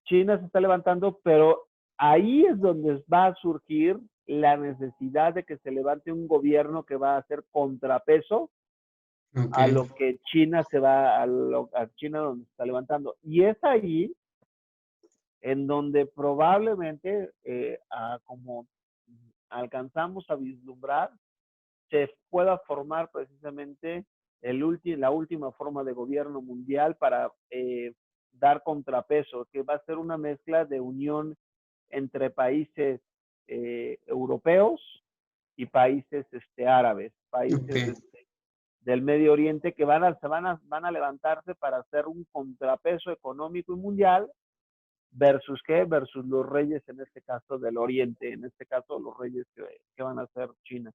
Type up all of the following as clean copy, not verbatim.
China se está levantando, pero ahí es donde va a surgir la necesidad de que se levante un gobierno que va a hacer contrapeso a Ok. lo que China se va, a China donde se está levantando. Y es ahí en donde probablemente, como alcanzamos a vislumbrar, se pueda formar precisamente la última forma de gobierno mundial para dar contrapeso, que va a ser una mezcla de unión entre países europeos y países árabes, países Ok. del Medio Oriente que van a levantarse para hacer un contrapeso económico y mundial versus qué, versus los reyes en este caso del Oriente, en este caso los reyes que van a ser China.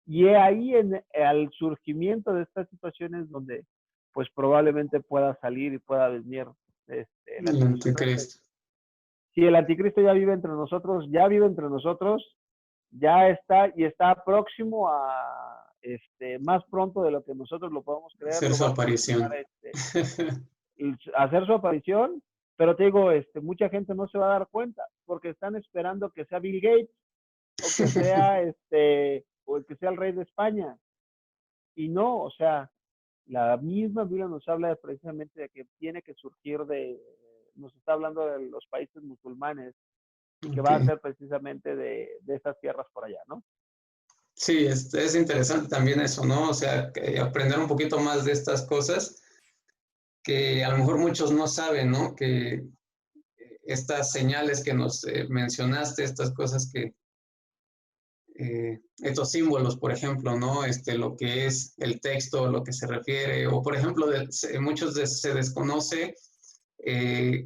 Y ahí al surgimiento de estas situaciones donde pues probablemente pueda salir y pueda venir el El anticristo. anticristo. Si el anticristo ya vive entre nosotros, ya vive entre nosotros, ya está y está próximo a más pronto de lo que nosotros lo podemos creer, Hacer lo su vamos a aparición. empezar a hacer su aparición, pero te digo, mucha gente no se va a dar cuenta porque están esperando que sea Bill Gates o que sea o que sea el rey de España. Y no, o sea, la misma Biblia nos habla precisamente de que tiene que surgir nos está hablando de los países musulmanes y que Ok. va a ser precisamente de esas tierras por allá, ¿no? Sí, es interesante también eso, ¿no? O sea, aprender un poquito más de estas cosas que a lo mejor muchos no saben, ¿no? Que estas señales que nos mencionaste, estas cosas estos símbolos, por ejemplo, ¿no? Lo que es el texto, lo que se refiere, o por ejemplo, se desconoce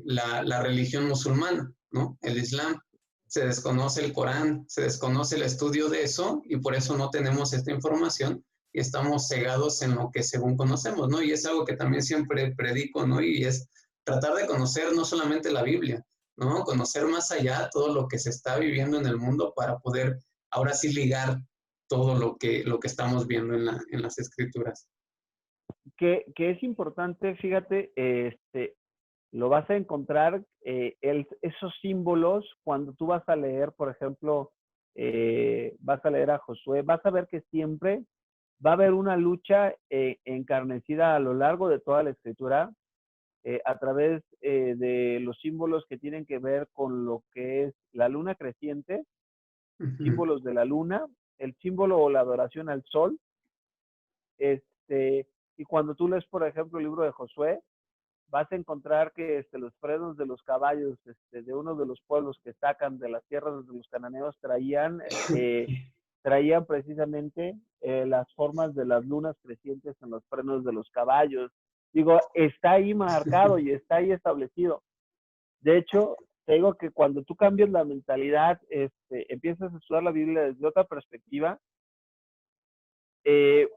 la religión musulmana, ¿no? El Islam. Se desconoce el Corán, se desconoce el estudio de eso y por eso no tenemos esta información y estamos cegados en lo que según conocemos, ¿no? Y es algo que también siempre predico, ¿no? Y es tratar de conocer no solamente la Biblia, ¿no? Conocer más allá todo lo que se está viviendo en el mundo para poder ahora sí ligar todo lo que estamos viendo en las escrituras. Que es importante, fíjate, lo vas a encontrar, esos símbolos cuando tú vas a leer, por ejemplo, vas a leer a Josué, vas a ver que siempre va a haber una lucha encarnecida a lo largo de toda la escritura, a través de los símbolos que tienen que ver con lo que es la luna creciente, Uh-huh. símbolos de la luna, el símbolo o la adoración al sol, y cuando tú lees, por ejemplo, el libro de Josué, vas a encontrar que los frenos de los caballos de uno de los pueblos que sacan de las tierras de los cananeos traían precisamente las formas de las lunas crecientes en los frenos de los caballos. Digo, está ahí marcado y está ahí establecido. De hecho, te digo que cuando tú cambias la mentalidad, empiezas a estudiar la Biblia desde otra perspectiva, eh,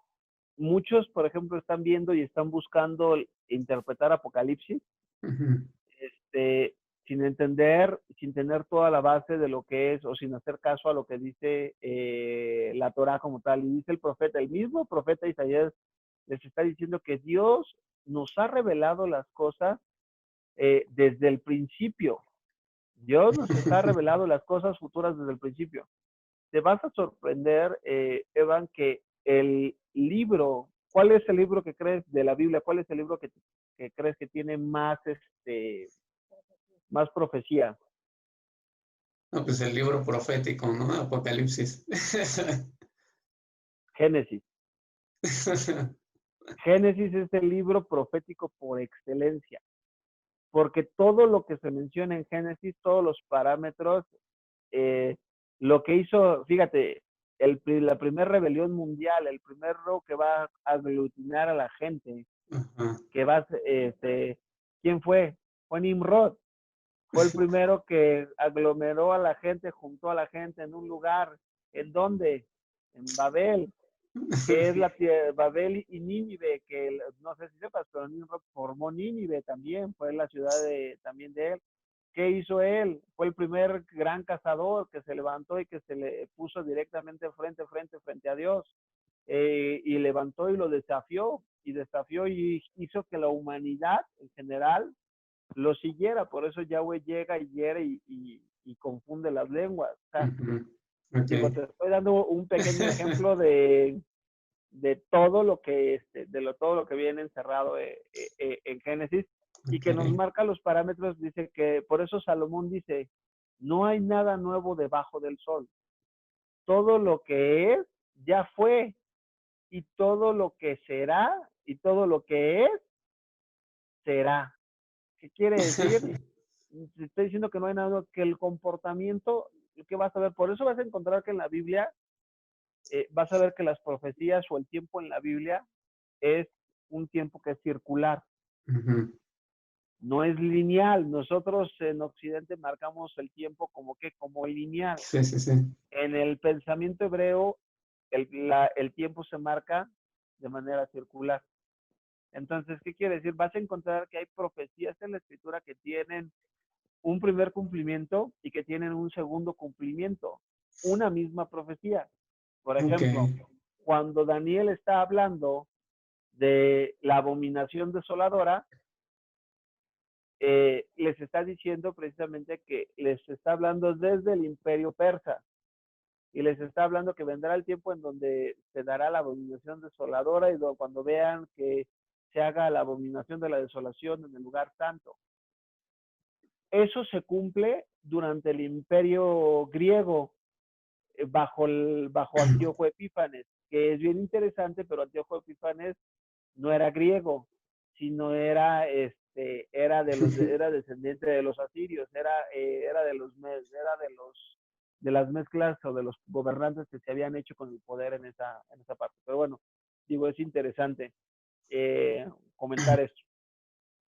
muchos, por ejemplo, están viendo y están buscando interpretar Apocalipsis, Uh-huh. este, sin tener toda la base de lo que es, o sin hacer caso a lo que dice la Torah como tal. Y dice el profeta, el mismo profeta Isaías les está diciendo que Dios nos ha revelado las cosas desde el principio. Dios nos está revelando las cosas futuras desde el principio. Te vas a sorprender, Evan, que el libro, ¿cuál es el libro que crees de la Biblia? ¿Cuál es el libro que crees que tiene más profecía? No, pues el libro profético, ¿no? Apocalipsis. Génesis. Génesis es el libro profético por excelencia, porque todo lo que se menciona en Génesis, todos los parámetros, eh, lo que hizo, fíjate, la primera rebelión mundial, el primero que va a aglutinar a la gente, Ajá. que va, ¿quién fue? Fue Nimrod. Fue el primero que aglomeró a la gente, juntó a la gente en un lugar. ¿En dónde? En Babel, que es Babel y Nínive, que no sé si sepas, pero Nimrod formó Nínive también, fue la ciudad también de él. ¿Qué hizo él? Fue el primer gran cazador que se levantó y que se le puso directamente frente a Dios. Y levantó y lo desafió y hizo que la humanidad en general lo siguiera. Por eso Yahweh llega y hiere y confunde las lenguas. O sea, digo, Ok. te estoy dando un pequeño ejemplo de todo lo que todo lo que viene encerrado en Génesis, y que nos Ok. marca los parámetros. Dice que por eso Salomón dice, no hay nada nuevo debajo del sol. Todo lo que es ya fue, y todo lo que será y todo lo que es será. ¿Qué quiere decir? Te estoy diciendo que no hay nada, que el comportamiento que vas a ver. Por eso vas a encontrar que en la Biblia, vas a ver que las profecías o el tiempo en la Biblia es un tiempo que es circular, Ujú. no es lineal. Nosotros en Occidente marcamos el tiempo como lineal. Sí, sí, sí. En el pensamiento hebreo, el tiempo se marca de manera circular. Entonces, ¿qué quiere decir? Vas a encontrar que hay profecías en la escritura que tienen un primer cumplimiento y que tienen un segundo cumplimiento. Una misma profecía. Por Ok. ejemplo, cuando Daniel está hablando de la abominación desoladora, les está diciendo precisamente que les está hablando desde el imperio persa, y les está hablando que vendrá el tiempo en donde se dará la abominación desoladora, y cuando vean que se haga la abominación de la desolación en el lugar santo. Eso se cumple durante el imperio griego, bajo Antíoco Epífanes, que es bien interesante. Pero Antíoco Epífanes no era griego, sino era descendiente de los asirios, era de las mezclas o de los gobernantes que se habían hecho con el poder en esa parte. Pero bueno, digo, es interesante comentar esto.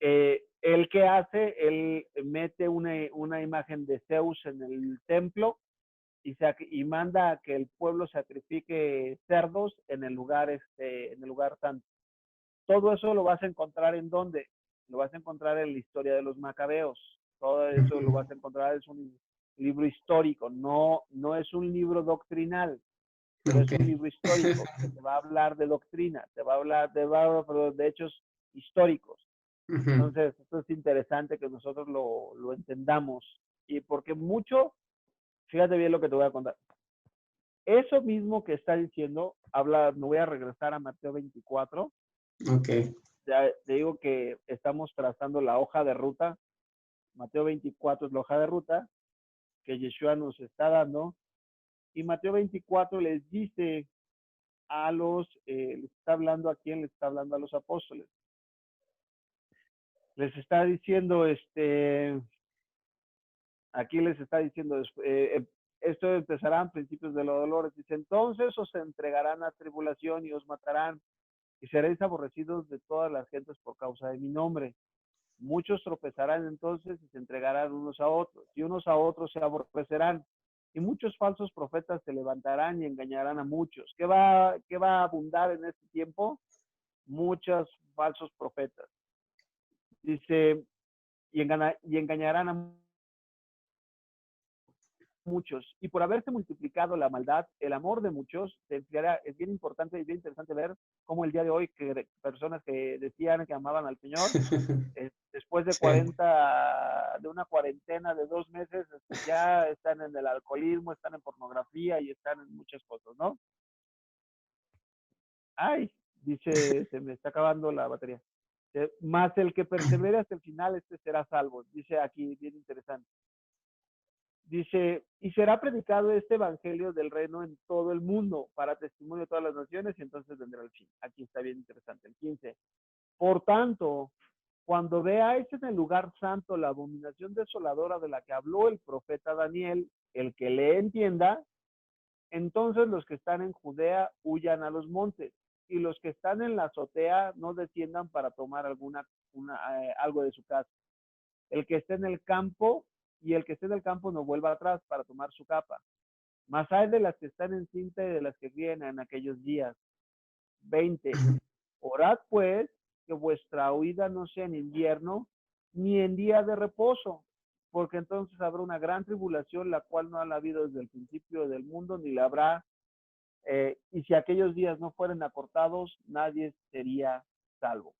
¿Él qué hace? Él mete una imagen de Zeus en el templo, y manda a que el pueblo sacrifique cerdos en el lugar santo. Todo eso lo vas a encontrar ¿en dónde? Lo vas a encontrar en la historia de los macabeos. Todo eso lo Ujú. vas a encontrar, es un libro histórico, no es un libro doctrinal, pero Ok. es un libro histórico que te va a hablar de doctrina, te va a hablar de hechos históricos. Ujú. Entonces, esto es interesante que nosotros lo entendamos, y porque mucho, fíjate bien lo que te voy a contar. Eso mismo que está diciendo, me voy a regresar a Mateo 24. Ok. Ya te digo que estamos trazando la hoja de ruta. Mateo 24 es la hoja de ruta que Yeshua nos está dando. Y Mateo 24 les dice les está hablando a quién, les está hablando a los apóstoles. Les está diciendo, aquí les está diciendo, esto empezará a principios de los dolores. Dice, entonces os entregarán a tribulación y os matarán, y seréis aborrecidos de todas las gentes por causa de mi nombre. Muchos tropezarán entonces y se entregarán unos a otros, y unos a otros se aborrecerán. Y muchos falsos profetas se levantarán y engañarán a muchos. ¿Qué va a abundar en este tiempo? Muchos falsos profetas. Dice, y engañarán a muchos. Y por haberse multiplicado la maldad, el amor de muchos se enfriará. Es bien importante y bien interesante ver cómo el día de hoy, que personas que decían que amaban al Señor, después de Sí. una cuarentena de 2 meses, ya están en el alcoholismo, están en pornografía y están en muchas cosas, ¿no? Ay, dice, se me está acabando la batería. Más el que persevere hasta el final, este será salvo. Dice aquí, bien interesante. Dice, y será predicado este evangelio del reino en todo el mundo para testimonio de todas las naciones, y entonces vendrá el fin. Aquí está bien interesante, el 15. Por tanto, cuando veáis en el lugar santo la abominación desoladora de la que habló el profeta Daniel, el que le entienda, entonces los que están en Judea huyan a los montes, y los que están en la azotea no desciendan para tomar algo de su casa. El que esté en el campo no vuelva atrás para tomar su capa. Mas hay de las que están en cinta y de las que vienen en aquellos días. 20. Orad pues que vuestra huida no sea en invierno ni en día de reposo, porque entonces habrá una gran tribulación, la cual no ha habido desde el principio del mundo, ni la habrá. Y si aquellos días no fueren acortados, nadie sería salvo.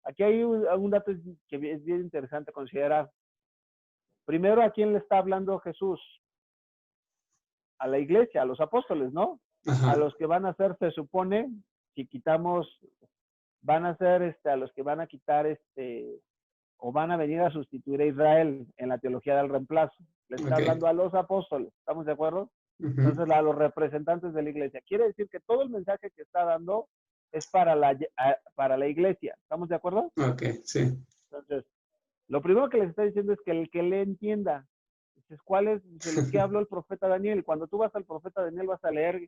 Aquí hay un dato que es bien interesante considerar. Primero, ¿a quién le está hablando Jesús? A la iglesia, a los apóstoles, ¿no? Ajá. A los que van a ser, se supone, si quitamos, van a ser a los que van a quitar o van a venir a sustituir a Israel en la teología del reemplazo. Le está Okay. hablando a los apóstoles, ¿estamos de acuerdo? Entonces, a los representantes de la iglesia. Quiere decir que todo el mensaje que está dando es para la iglesia, ¿estamos de acuerdo? Ok, sí. Entonces, lo primero que les está diciendo es que el que le entienda. Dices, ¿cuál es? Dice, ¿qué habló el profeta Daniel? Cuando tú vas al profeta Daniel vas a leer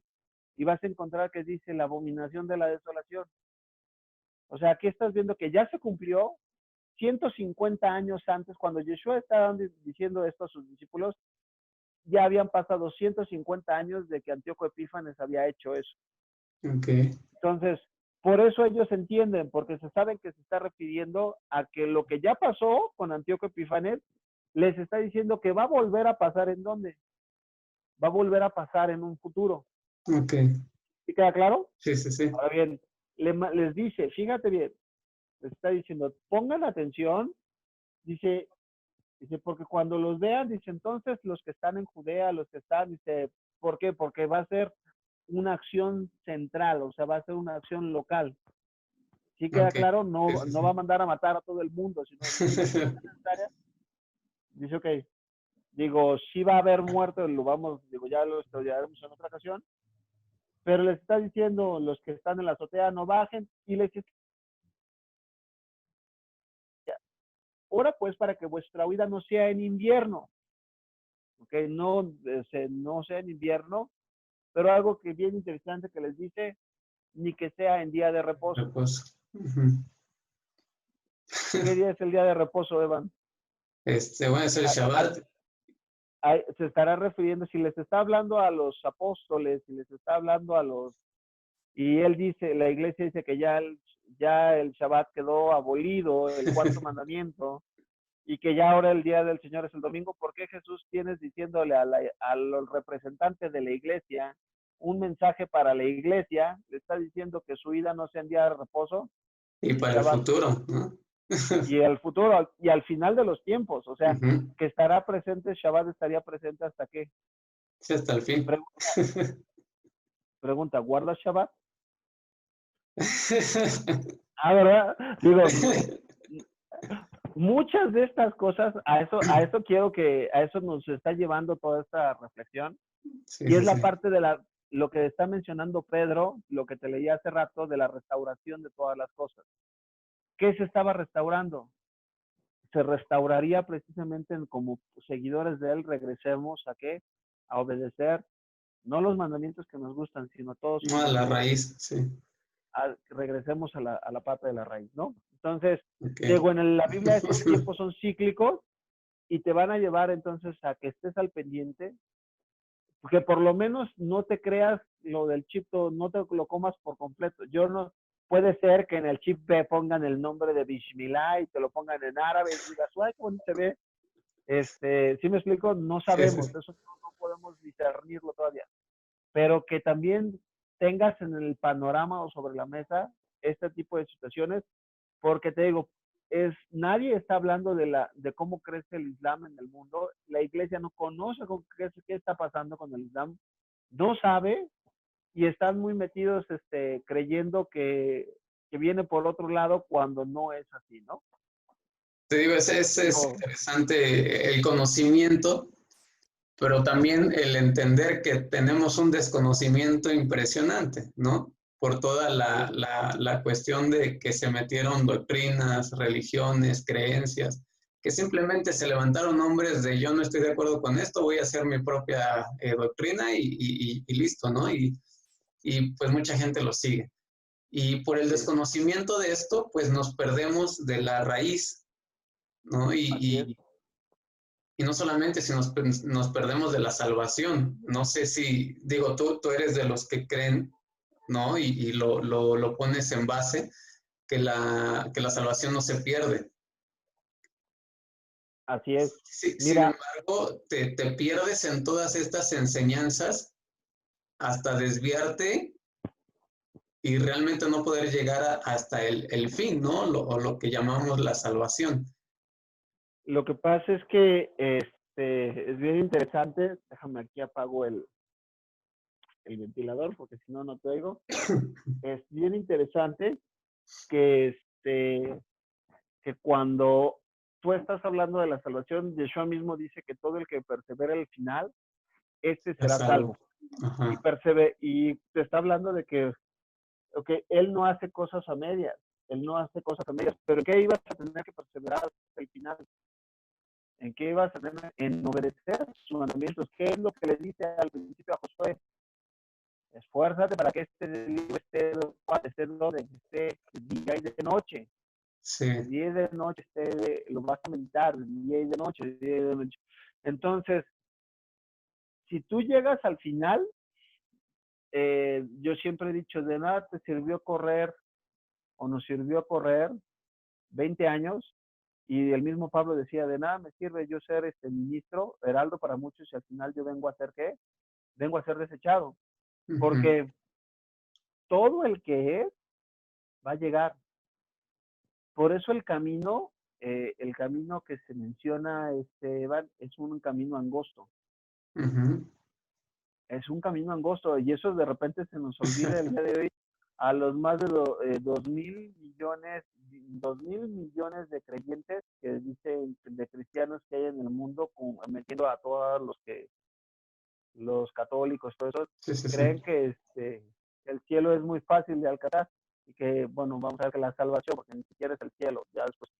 y vas a encontrar que dice la abominación de la desolación. O sea, aquí estás viendo que ya se cumplió 150 años antes, cuando Yeshua estaba diciendo esto a sus discípulos, ya habían pasado 150 años de que Antíoco Epífanes había hecho eso. Okay. Entonces, por eso ellos entienden, porque se saben que se está refiriendo a que lo que ya pasó con Antíoco Epífanes, les está diciendo que va a volver a pasar en dónde? Va a volver a pasar en un futuro. Okay. ¿Sí queda claro? Sí, sí, sí. Ahora bien, les dice, fíjate bien, les está diciendo, pongan atención, dice, porque cuando los vean, dice, entonces los que están en Judea, los que están, dice, ¿por qué? Porque va a ser una acción central, o sea, va a ser una acción local. ¿Sí queda Okay. claro? Sí, No, sí, no sí. va a mandar a matar a todo el mundo, sino dice, los que están en esta área, dice, ok, digo, sí va a haber muerto, digo, ya lo estudiaremos en otra ocasión, pero les está diciendo, los que están en la azotea no bajen, y les dice, ora pues para que vuestra huida no sea en invierno, ok, no sea en invierno, pero algo que bien interesante que les dice, ni que sea en día de reposo. Reposo. Ujú. ¿Qué día es el día de reposo, Evan? Bueno, es el Shabbat. Se estará refiriendo, si les está hablando a los apóstoles, si les está hablando a los, y él dice, la iglesia dice que ya el Shabbat quedó abolido, el cuarto mandamiento, y que ya ahora el día del Señor es el domingo. ¿Por qué Jesús tienes diciéndole a los representantes de la iglesia un mensaje para la iglesia? Le está diciendo que su ida no sea en día de reposo, Y en para el Shabbat, futuro, ¿no? y el futuro, y al final de los tiempos, o sea, Ujú. que estará presente, Shabbat estaría presente hasta qué. Sí, hasta el fin. Pregunta, ¿guardas Shabbat? Ah, ¿verdad? Digo, muchas de estas cosas, a eso nos está llevando toda esta reflexión, Sí, y es sí, la sí. parte de lo que está mencionando Pedro, lo que te leí hace rato, de la restauración de todas las cosas. ¿Qué se estaba restaurando? Se restauraría precisamente como seguidores de él, regresemos a qué? A obedecer, no los mandamientos que nos gustan, sino todos sus No, a la mandamientos. raíz, sí. Regresemos a la parte de la raíz, ¿no? Entonces, Okay. digo, en la Biblia estos tiempos son cíclicos y te van a llevar entonces a que estés al pendiente, porque por lo menos no te creas lo del chip, no te lo comas por completo. Puede ser que en el chip B pongan el nombre de Bismillah y te lo pongan en árabe y digas, ay, qué bonito se ve. ¿Sí me explico? No Sí, sí, sabemos, sí. eso no podemos discernirlo todavía, pero que también tengas en el panorama o sobre la mesa este tipo de situaciones, porque te digo, nadie está hablando de cómo crece el Islam en el mundo. La iglesia no conoce qué está pasando con el Islam, no sabe, y están muy metidos creyendo que viene por otro lado cuando no es así, ¿no? Te digo, es Digo, interesante el conocimiento, pero también el entender que tenemos un desconocimiento impresionante, ¿no? Por toda la cuestión de que se metieron doctrinas, religiones, creencias, que simplemente se levantaron hombres de yo no estoy de acuerdo con esto, voy a hacer mi propia doctrina y listo, ¿no? Y pues mucha gente lo sigue. Y por el sí, desconocimiento de esto, pues nos perdemos de la raíz, ¿no? así es. Y no solamente si nos perdemos de la salvación. No sé si, digo, tú eres de los que creen, ¿no? Y lo pones en base, que la salvación no se pierde. Así es. Sin Mira, embargo, te pierdes en todas estas enseñanzas hasta desviarte y realmente no poder llegar hasta el fin, ¿no? O lo que llamamos la salvación. Lo que pasa es que es bien interesante. Déjame aquí apago el ventilador porque si no, no te oigo. Es bien interesante que, que cuando tú estás hablando de la salvación, Yeshua mismo dice que todo el que persevera al final, este será salvo. Y te está hablando de que él no hace cosas a medias, pero ¿qué ibas a tener que perseverar hasta el final? ¿En qué ibas a tener? En obedecer sus mandamientos. ¿Qué es lo que le dice al principio a Josué? Esfuérzate para que este libro esté día y de noche. Sí. Día y de noche lo vas a meditar, día y de noche, día y de noche. Entonces, si tú llegas al final, yo siempre he dicho, de nada te sirvió correr o nos sirvió correr 20 años, y el mismo Pablo decía, de nada me sirve yo ser ministro, heraldo para muchos, y al final yo vengo a ser ¿qué? Vengo a ser desechado. Porque todo el que es, va a llegar. Por eso el camino que se menciona, Evan, es un camino angosto. Es un camino angosto, y eso de repente se nos olvida el día de hoy a los más de 2.000 millones de creyentes que dicen, de cristianos que hay en el mundo, metiendo a todos los católicos, todo eso, creen que el cielo es muy fácil de alcanzar y que, bueno, vamos a ver que la salvación, porque ni siquiera es el cielo, ya después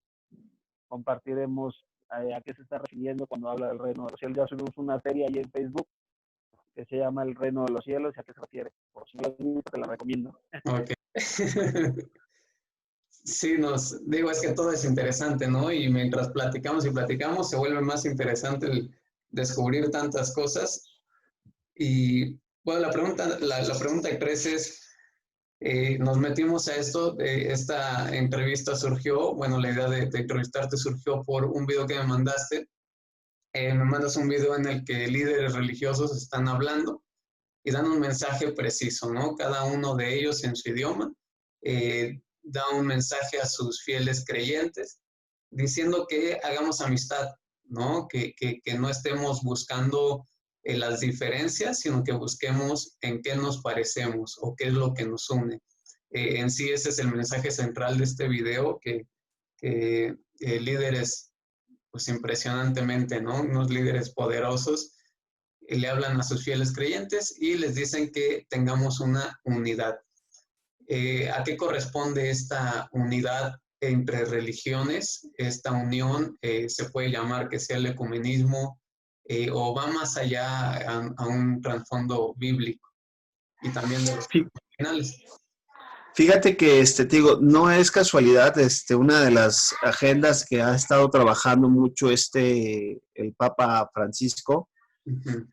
compartiremos a qué se está refiriendo cuando habla del reino de los cielos. Ya subimos una serie ahí en Facebook que se llama El Reino de los Cielos, y a qué se refiere. Por si no lo has visto, te la recomiendo. Ok. Sí, digo, es que todo es interesante, ¿no? Y mientras platicamos y platicamos, se vuelve más interesante el descubrir tantas cosas. Y bueno, la pregunta 3 es, nos metimos a esto, esta entrevista surgió, bueno, la idea de entrevistarte surgió por un video que me mandaste. Me mandas un video en el que líderes religiosos están hablando y dan un mensaje preciso, ¿no? Cada uno de ellos en su idioma da un mensaje a sus fieles creyentes diciendo que hagamos amistad, ¿no? Que no estemos buscando las diferencias, sino que busquemos en qué nos parecemos o qué es lo que nos une. En sí ese es el mensaje central de este video, que líderes, pues impresionantemente, ¿no? Unos líderes poderosos le hablan a sus fieles creyentes y les dicen que tengamos una unidad. ¿A qué corresponde esta unidad entre religiones? Esta unión se puede llamar que sea el ecumenismo o va más allá a un trasfondo bíblico y también de los finales. Fíjate que, te digo, no es casualidad, una de las agendas que ha estado trabajando mucho el Papa Francisco,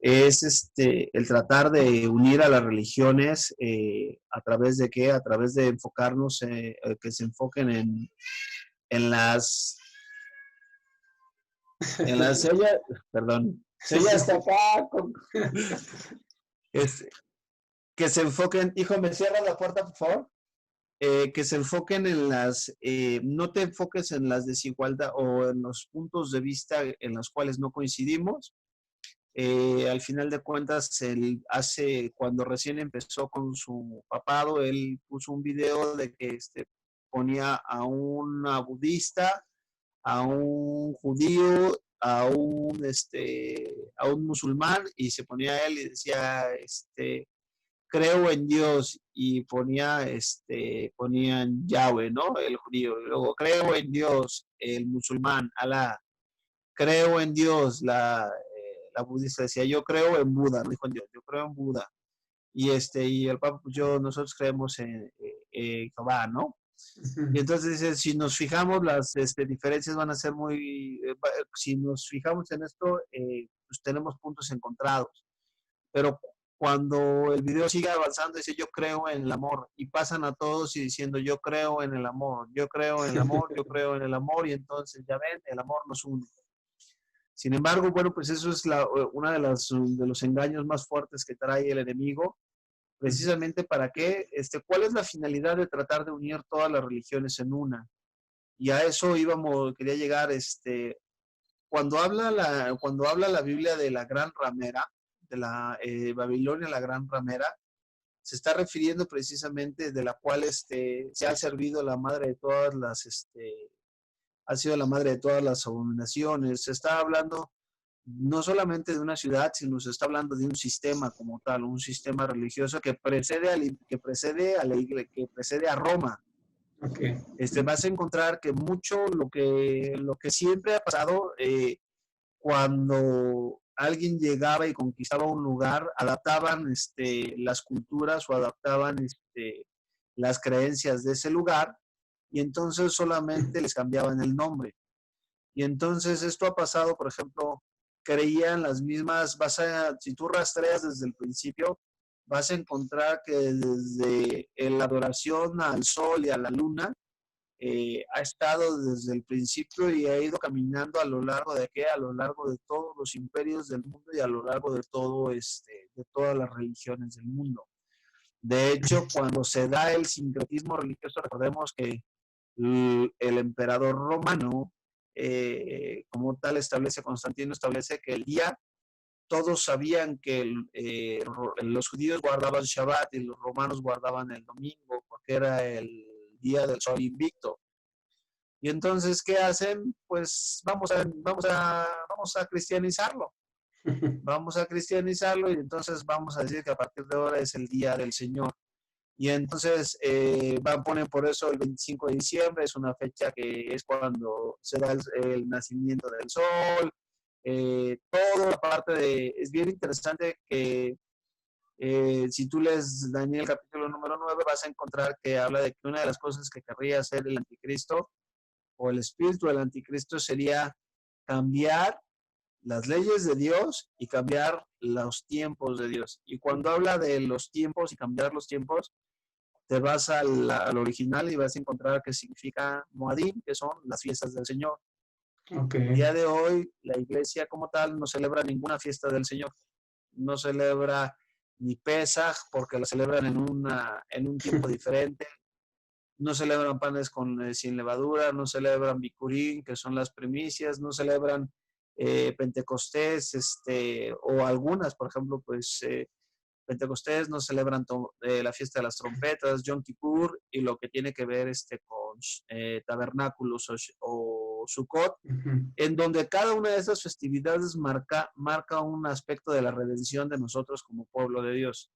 es el tratar de unir a las religiones a través de qué, a través de enfocarnos, que se enfoquen en las ella, perdón, ella está acá que se enfoquen, hijo, ¿me cierras la puerta, por favor? Que se enfoquen en no te enfoques en las desigualdades o en los puntos de vista en los cuales no coincidimos. Al final de cuentas, cuando recién empezó con su papado, él puso un video de que ponía a una budista, a un judío, a un musulmán, y se ponía a él y decía, creo en Dios, y ponían Yahweh, ¿no? El judío. Luego, creo en Dios, el musulmán, Alá. Creo en Dios, la budista decía, yo creo en Buda, no dijo en Dios, yo creo en Buda. Y el Papa, pues nosotros creemos en Jehová, ¿no? Y entonces dice, si nos fijamos, las diferencias van a ser si nos fijamos en esto, pues tenemos puntos encontrados. Pero cuando el video sigue avanzando, dice, yo creo en el amor, y pasan a todos y diciendo, yo creo en el amor, yo creo en el amor, yo creo en el amor, y entonces, ya ven, el amor nos une. Sin embargo, bueno, pues eso es uno de los engaños más fuertes que trae el enemigo, precisamente para qué, cuál es la finalidad de tratar de unir todas las religiones en una. Y a eso quería llegar, cuando habla la Biblia de la gran ramera, de la Babilonia, la gran ramera, se está refiriendo precisamente de la cual se ha servido la madre de todas las, ha sido la madre de todas las abominaciones. Se está hablando no solamente de una ciudad, sino se está hablando de un sistema como tal, un sistema religioso que precede que precede a Roma. Okay. Vas a encontrar que mucho lo que siempre ha pasado cuando alguien llegaba y conquistaba un lugar, adaptaban las culturas o adaptaban las creencias de ese lugar, y entonces solamente les cambiaban el nombre. Y entonces esto ha pasado, por ejemplo, creían las mismas, si tú rastreas desde el principio, vas a encontrar que desde la adoración al sol y a la luna, ha estado desde el principio y ha ido caminando a lo largo de todos los imperios del mundo y a lo largo de de todas las religiones del mundo. De hecho, cuando se da el sincretismo religioso, recordemos que el emperador romano, como tal Constantino establece que el día, todos sabían que los judíos guardaban Shabbat y los romanos guardaban el domingo, porque era el día del sol invicto. Y entonces, ¿qué hacen? Pues vamos a cristianizarlo. Vamos a cristianizarlo y entonces vamos a decir que a partir de ahora es el día del Señor. Y entonces ponen por eso el 25 de diciembre, es una fecha que es cuando se da el nacimiento del sol. Todo aparte es bien interesante que si tú lees Daniel capítulo número 9, vas a encontrar que habla de que una de las cosas que querría hacer el anticristo o el espíritu del anticristo sería cambiar las leyes de Dios y cambiar los tiempos de Dios. Y cuando habla de los tiempos y cambiar los tiempos, te vas al original y vas a encontrar que significa Moadim, que son las fiestas del Señor. Okay. El día de hoy, la iglesia como tal no celebra ninguna fiesta del Señor. No celebra ni Pesaj, porque lo celebran en un tiempo diferente. No celebran panes sin levadura, no celebran Bikurim, que son las primicias, no celebran Pentecostés, o algunas, por ejemplo, pues Pentecostés, no celebran la fiesta de las trompetas, Yom Kippur, y lo que tiene que ver con tabernáculos o Sukkot, en donde cada una de esas festividades marca un aspecto de la redención de nosotros como pueblo de Dios.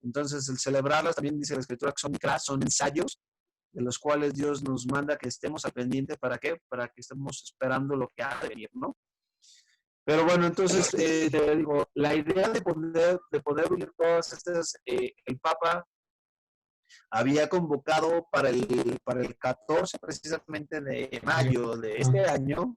Entonces, el celebrarlas, también dice la Escritura que son ensayos, de los cuales Dios nos manda que estemos al pendiente. ¿Para qué? Para que estemos esperando lo que ha de venir, ¿no? Pero bueno, entonces, te digo, la idea de poder unir todas estas, el Papa había convocado para el 14 precisamente de mayo de este año,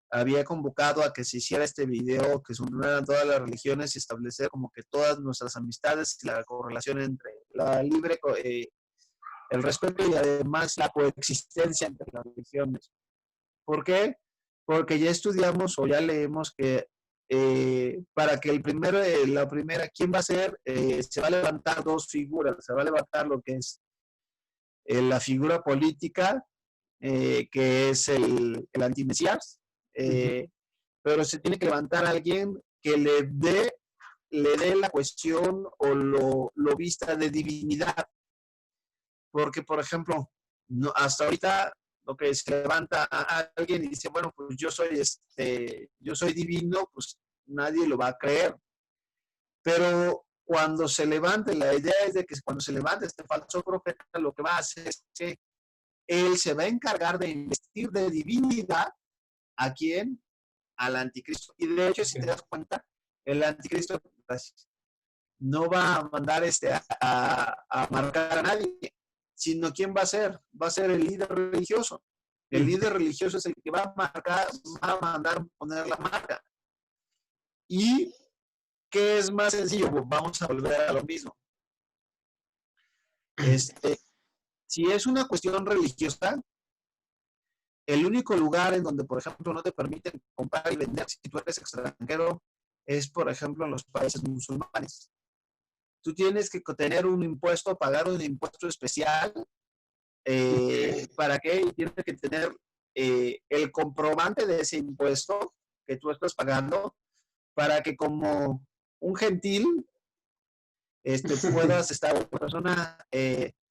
había convocado a que se hiciera este video, que se unieran todas las religiones y establecer como que todas nuestras amistades y la correlación entre el respeto y además la coexistencia entre las religiones. ¿Por qué? Porque ya estudiamos o ya leemos que para que la primera, ¿quién va a ser? Se va a levantar dos figuras. Se va a levantar lo que es la figura política, que es el antimesías, pero se tiene que levantar alguien que le dé la cuestión o lo vista de divinidad. Porque, por ejemplo, hasta ahorita lo que se levanta a alguien y dice, bueno, pues yo soy divino, pues nadie lo va a creer. Pero cuando se levante, la idea es de que cuando se levante este falso profeta, lo que va a hacer es que él se va a encargar de investir de divinidad ¿a quién? Al anticristo. Y de hecho, si te das cuenta, el anticristo no va a mandar a marcar a nadie, sino ¿quién va a ser? Va a ser el líder religioso. El líder religioso es el que va a mandar poner la marca. ¿Y qué es más sencillo? Pues vamos a volver a lo mismo. Si es una cuestión religiosa, el único lugar en donde, por ejemplo, no te permiten comprar y vender si tú eres extranjero es, por ejemplo, en los países musulmanes. Tú tienes que tener un impuesto, pagar un impuesto especial. ¿Para qué? Y tienes que tener el comprobante de ese impuesto que tú estás pagando para que como un gentil puedas estar, una persona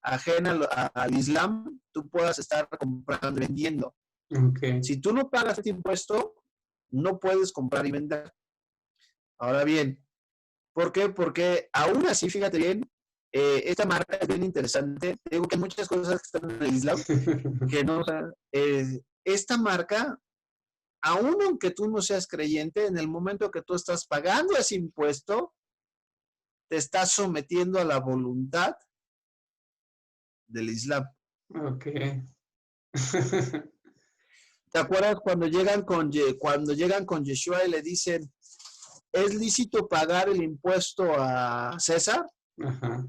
ajena al Islam, tú puedas estar comprando y vendiendo. Okay. Si tú no pagas este impuesto, no puedes comprar y vender. Ahora bien, ¿por qué? Porque aún así, fíjate bien, esta marca es bien interesante. Digo que hay muchas cosas que están en el Islam que no, esta marca, aún aunque tú no seas creyente, en el momento que tú estás pagando ese impuesto, te estás sometiendo a la voluntad del Islam. Ok. ¿Te acuerdas cuando llegan con Yeshua y le dicen, ¿es lícito pagar el impuesto a César? Ajá.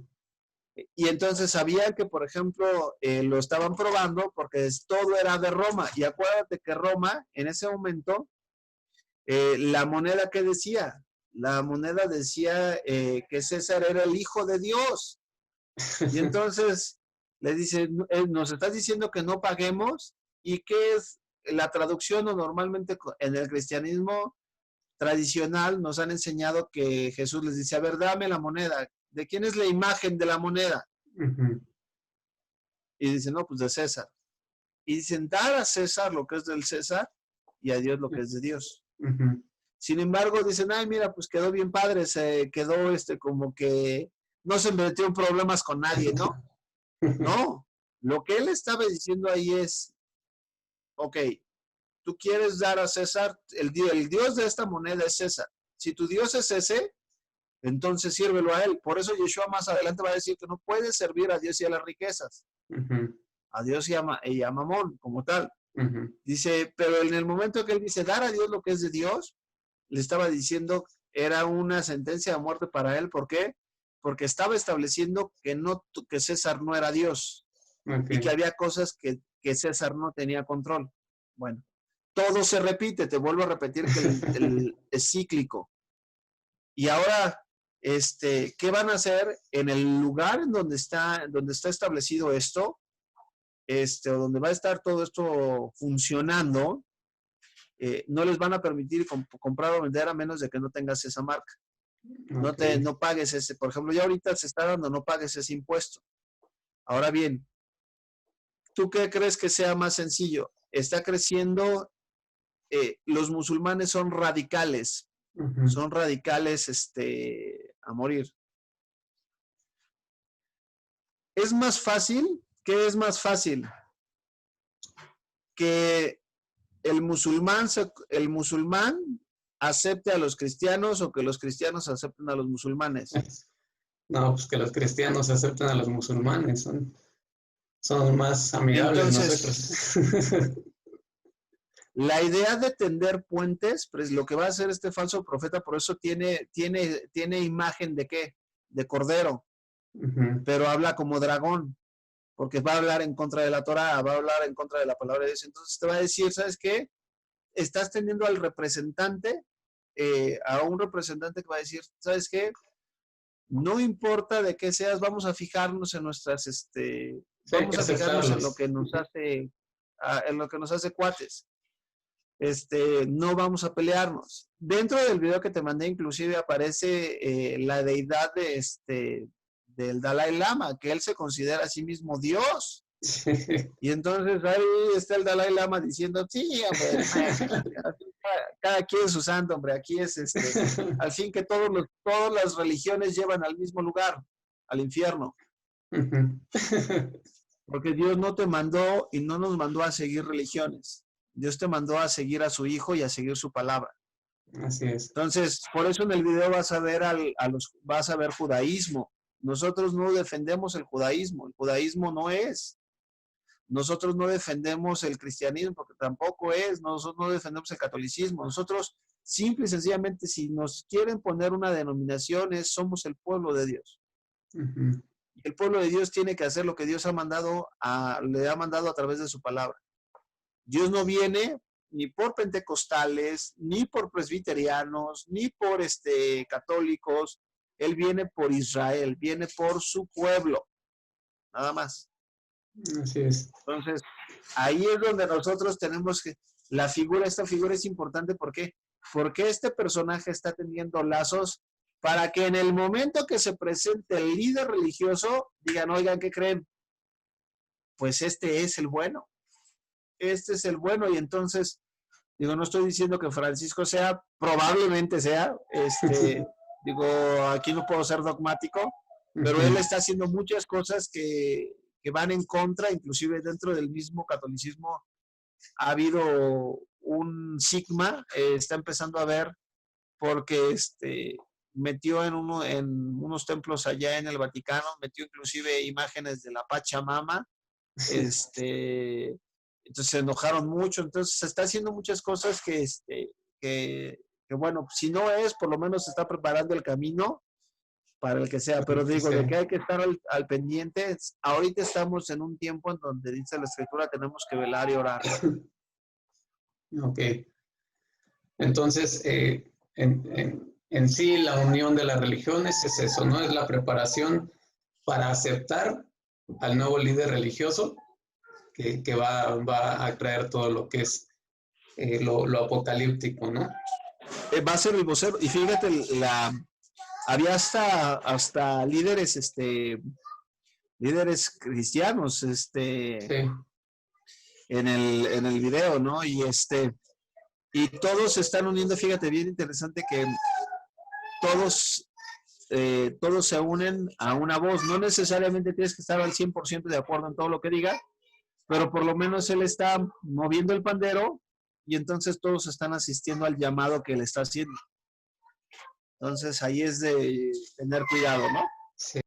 Y entonces sabían que, por ejemplo, lo estaban probando porque todo era de Roma. Y acuérdate que Roma, en ese momento, la moneda que decía, la moneda decía que César era el hijo de Dios. Y entonces le dicen, nos estás diciendo que no paguemos. ¿Y qué es la traducción? O normalmente en el cristianismo tradicional nos han enseñado que Jesús les dice, a ver, dame la moneda. ¿De quién es la imagen de la moneda? Uh-huh. Y dicen, no, pues de César. Y dicen, dar a César lo que es del César y a Dios lo que es de Dios. Uh-huh. Sin embargo, dicen, ay, mira, pues quedó bien padre, se quedó como que no se metió en problemas con nadie, ¿no? No, lo que él estaba diciendo ahí es, ok, tú quieres dar a César, el Dios de esta moneda es César. Si tu Dios es ese, entonces sírvelo a él. Por eso Yeshua más adelante va a decir que no puedes servir a Dios y a las riquezas. Uh-huh. A Dios y a Mamón, como tal. Uh-huh. Dice, pero en el momento que él dice dar a Dios lo que es de Dios, le estaba diciendo, era una sentencia de muerte para él. ¿Por qué? Porque estaba estableciendo que César no era Dios. Okay. Y que había cosas que César no tenía control. Bueno, todo se repite, te vuelvo a repetir que es cíclico. Y ahora, ¿qué van a hacer en el lugar en donde está establecido esto? O donde va a estar todo esto funcionando, no les van a permitir comprar o vender a menos de que no tengas esa marca. Okay. No pagues ese, por ejemplo, ya ahorita se está dando, no pagues ese impuesto. Ahora bien, ¿tú qué crees que sea más sencillo? Está creciendo, los musulmanes son radicales, uh-huh. Son radicales a morir. ¿Es más fácil? ¿Qué es más fácil? Que el musulmán acepte a los cristianos o que los cristianos acepten a los musulmanes. No, pues que los cristianos acepten a los musulmanes, son más amigables. Entonces, nosotros. La idea de tender puentes, pues lo que va a hacer este falso profeta, por eso tiene imagen de ¿qué? De cordero, uh-huh. Pero habla como dragón, porque va a hablar en contra de la Torá, va a hablar en contra de la palabra de Dios. Entonces te va a decir, ¿sabes qué? Estás teniendo al representante, a un representante que va a decir, ¿sabes qué? No importa de qué seas, vamos a fijarnos en nuestras, sí, vamos a fijarnos en lo que nos hace, en lo que nos hace cuates. No vamos a pelearnos. Dentro del video que te mandé, inclusive aparece la deidad del Dalai Lama, que él se considera a sí mismo Dios. Y entonces ahí está el Dalai Lama diciendo, sí, hombre, cada quien es su santo, hombre, aquí es al fin que todas las religiones llevan al mismo lugar, al infierno. Porque Dios no te mandó y no nos mandó a seguir religiones. Dios te mandó a seguir a su hijo y a seguir su palabra. Así es. Entonces, por eso en el video vas a ver judaísmo. Nosotros no defendemos el judaísmo no es. Nosotros no defendemos el cristianismo porque tampoco es. Nosotros no defendemos el catolicismo. Nosotros, simple y sencillamente, si nos quieren poner una denominación, somos el pueblo de Dios. Uh-huh. Y el pueblo de Dios tiene que hacer lo que Dios le ha mandado a través de su palabra. Dios no viene ni por pentecostales, ni por presbiterianos, ni por católicos. Él viene por Israel, viene por su pueblo, nada más. Así es. Entonces, ahí es donde nosotros tenemos que, esta figura es importante, ¿por qué? Porque este personaje está teniendo lazos para que en el momento que se presente el líder religioso, digan, oigan, ¿qué creen? Pues este es el bueno. Este es el bueno, y entonces, digo, no estoy diciendo que Francisco sea, probablemente sea, digo, aquí no puedo ser dogmático, pero él está haciendo muchas cosas que van en contra, inclusive dentro del mismo catolicismo ha habido un sigma, está empezando a ver, porque metió en unos templos allá en el Vaticano, metió inclusive imágenes de la Pachamama, entonces se enojaron mucho, entonces se está haciendo muchas cosas que bueno, si no es, por lo menos se está preparando el camino para el que sea, pero digo, de que hay que estar al pendiente. Ahorita estamos en un tiempo en donde dice la Escritura, tenemos que velar y orar. Ok. Entonces, en sí, la unión de las religiones es eso, ¿no? Es la preparación para aceptar al nuevo líder religioso que va a traer todo lo que es lo apocalíptico, ¿no? Va a ser el vocero, y fíjate, había hasta líderes, líderes cristianos, Sí. en el video, ¿no? Y todos se están uniendo, fíjate, bien interesante que todos se unen a una voz. No necesariamente tienes que estar al 100% de acuerdo en todo lo que diga, pero por lo menos él está moviendo el pandero y entonces todos están asistiendo al llamado que él está haciendo. Entonces ahí es de tener cuidado, ¿no? Sí.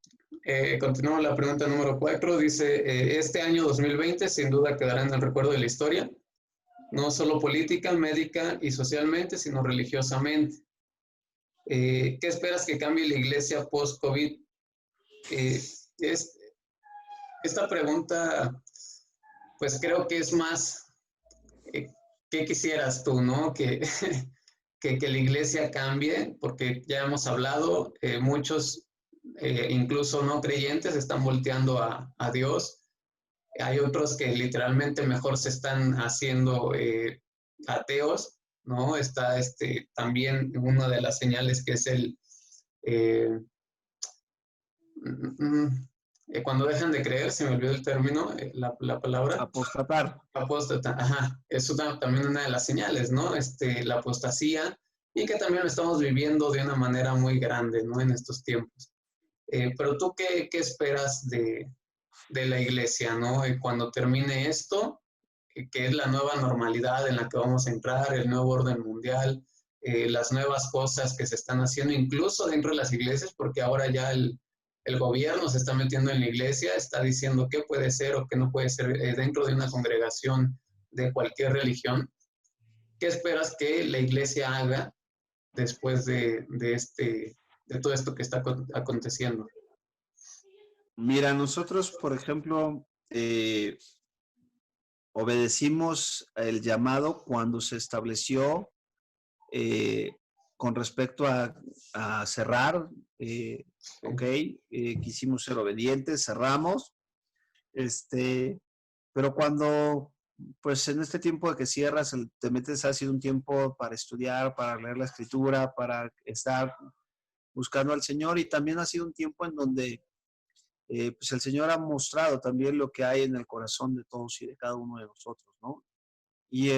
Continuamos la pregunta número 4. Dice, este año 2020 sin duda quedará en el recuerdo de la historia, no solo política, médica y socialmente, sino religiosamente. ¿Qué esperas que cambie la iglesia post-COVID? Esta pregunta, pues creo que es más, ¿qué quisieras tú, no? Que la iglesia cambie, porque ya hemos hablado, muchos, incluso no creyentes, están volteando a Dios. Hay otros que literalmente mejor se están haciendo ateos, ¿no? Está también una de las señales que es cuando dejan de creer, se me olvidó el término, la palabra. Apostatar. Apóstata, ajá. Eso también una de las señales, ¿no? La apostasía, y que también lo estamos viviendo de una manera muy grande, ¿no? En estos tiempos. Pero tú, ¿qué esperas de la iglesia, ¿no? Cuando termine esto, que es la nueva normalidad en la que vamos a entrar, el nuevo orden mundial, las nuevas cosas que se están haciendo, incluso dentro de las iglesias, porque ahora ya el gobierno se está metiendo en la iglesia, está diciendo qué puede ser o qué no puede ser dentro de una congregación de cualquier religión. ¿Qué esperas que la iglesia haga después de todo esto que está aconteciendo? Mira, nosotros, por ejemplo, obedecimos el llamado cuando se estableció con respecto a cerrar, ok, quisimos ser obedientes, cerramos, pero cuando, pues en este tiempo de que cierras, te metes, ha sido un tiempo para estudiar, para leer la escritura, para estar buscando al Señor, y también ha sido un tiempo en donde pues el Señor ha mostrado también lo que hay en el corazón de todos y de cada uno de nosotros, ¿no? Y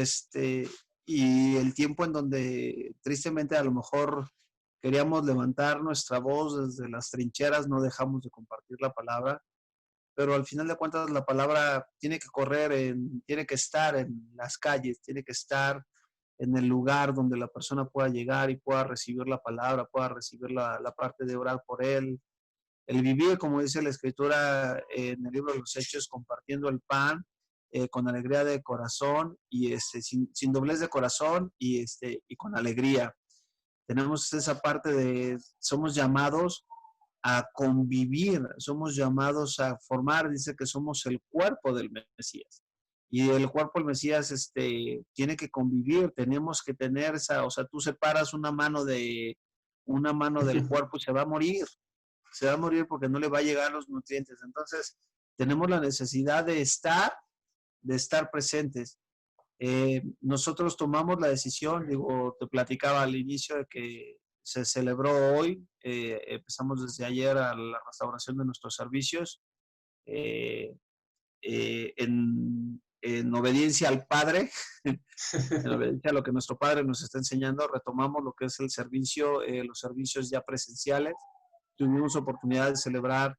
y el tiempo en donde tristemente a lo mejor queríamos levantar nuestra voz desde las trincheras, no dejamos de compartir la palabra, pero al final de cuentas la palabra tiene que correr, tiene que estar en las calles, tiene que estar en el lugar donde la persona pueda llegar y pueda recibir la palabra, pueda recibir la parte de orar por él, el vivir, como dice la Escritura en el libro de los Hechos, compartiendo el pan con alegría de corazón y sin doblez de corazón y con alegría. Tenemos esa parte de, somos llamados a convivir, somos llamados a formar, dice que somos el cuerpo del Mesías. y el cuerpo del Mesías tiene que convivir, tenemos que tener esa, o sea, tú separas una mano del cuerpo y se va a morir porque no le va a llegar los nutrientes. Entonces, tenemos la necesidad de estar presentes. Nosotros tomamos la decisión, digo, te platicaba al inicio de que se celebró hoy, empezamos desde ayer a la restauración de nuestros servicios, en obediencia al Padre, en obediencia a lo que nuestro Padre nos está enseñando, retomamos lo que es el servicio, los servicios ya presenciales. Tuvimos oportunidad de celebrar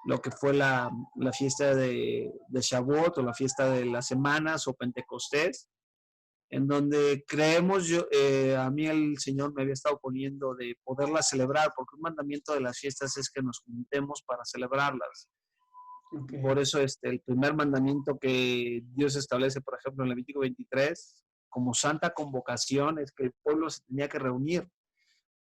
lo que fue la fiesta de Shavuot o la fiesta de las semanas o Pentecostés, en donde creemos, a mí el Señor me había estado poniendo de poderla celebrar, porque un mandamiento de las fiestas es que nos juntemos para celebrarlas. Okay. Por eso el primer mandamiento que Dios establece, por ejemplo, en Levítico 23, como santa convocación, es que el pueblo se tenía que reunir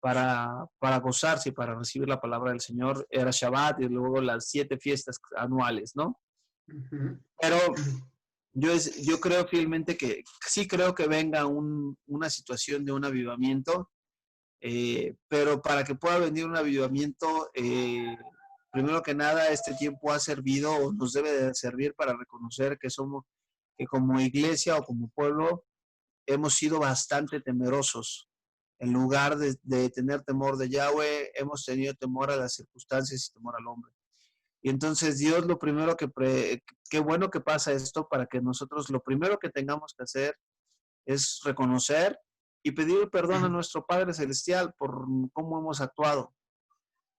para gozarse y para recibir la palabra del Señor. Era Shabbat y luego las 7 fiestas anuales, ¿no? Uh-huh. Pero yo creo fielmente que sí creo que venga una situación de un avivamiento, pero para que pueda venir un avivamiento, primero que nada, este tiempo ha servido o nos debe de servir para reconocer que como iglesia o como pueblo hemos sido bastante temerosos. En lugar de tener temor de Yahweh, hemos tenido temor a las circunstancias y temor al hombre. Y entonces Dios lo primero qué bueno que pasa esto para que nosotros lo primero que tengamos que hacer es reconocer y pedir perdón a nuestro Padre Celestial por cómo hemos actuado.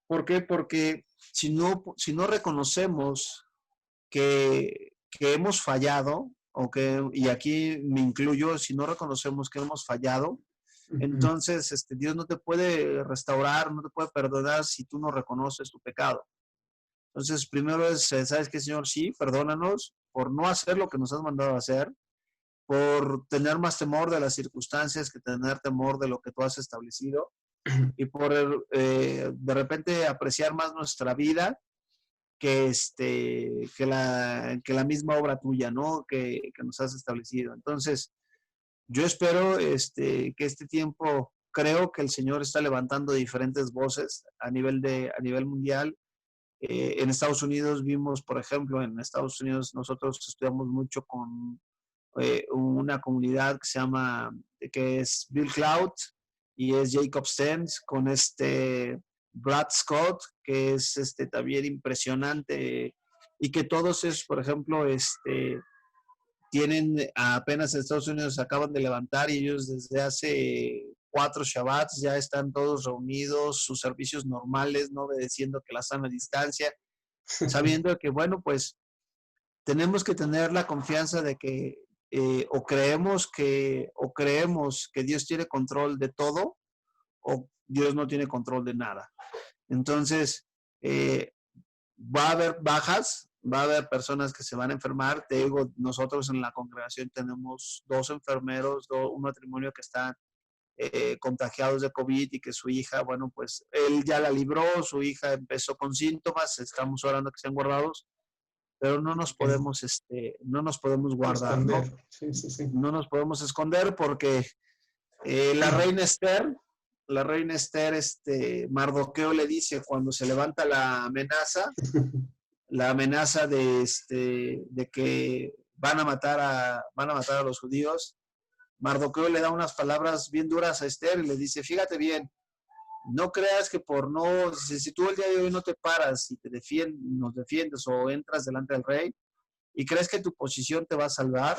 ¿Por qué? Porque si no reconocemos que hemos fallado, y aquí me incluyo, si no reconocemos que hemos fallado, entonces Dios no te puede restaurar, no te puede perdonar si tú no reconoces tu pecado. Entonces, primero ¿sabes qué, Señor? Sí, perdónanos por no hacer lo que nos has mandado a hacer, por tener más temor de las circunstancias que tener temor de lo que tú has establecido, y por de repente apreciar más nuestra vida que la misma obra tuya, ¿no? Que nos has establecido. Entonces, yo espero que este tiempo, creo que el Señor está levantando diferentes voces a nivel mundial. En Estados Unidos vimos, por ejemplo, en Estados Unidos nosotros estudiamos mucho con una comunidad que es Bill Cloud y es Jacob Stens, con Brad Scott, que es también impresionante, y que todos esos, por ejemplo, tienen apenas en Estados Unidos, acaban de levantar, y ellos desde hace 4 Shabbats ya están todos reunidos, sus servicios normales, no obedeciendo que la sana distancia, sabiendo que, bueno, pues tenemos que tener la confianza de que o creemos que Dios tiene control de todo, o Dios no tiene control de nada. Entonces, va a haber bajas, va a haber personas que se van a enfermar. Te digo, nosotros en la congregación tenemos 2 enfermeros, un matrimonio que están contagiados de COVID, y que su hija, bueno, pues él ya la libró, su hija empezó con síntomas, estamos orando que sean guardados, pero no nos podemos guardar, ¿no? Sí. No nos podemos esconder porque la reina Esther, Mardoqueo le dice, cuando se levanta la amenaza de que van a matar a los judíos, Mardoqueo le da unas palabras bien duras a Esther y le dice, fíjate bien, no creas que si tú el día de hoy no te paras y nos defiendes o entras delante del rey y crees que tu posición te va a salvar,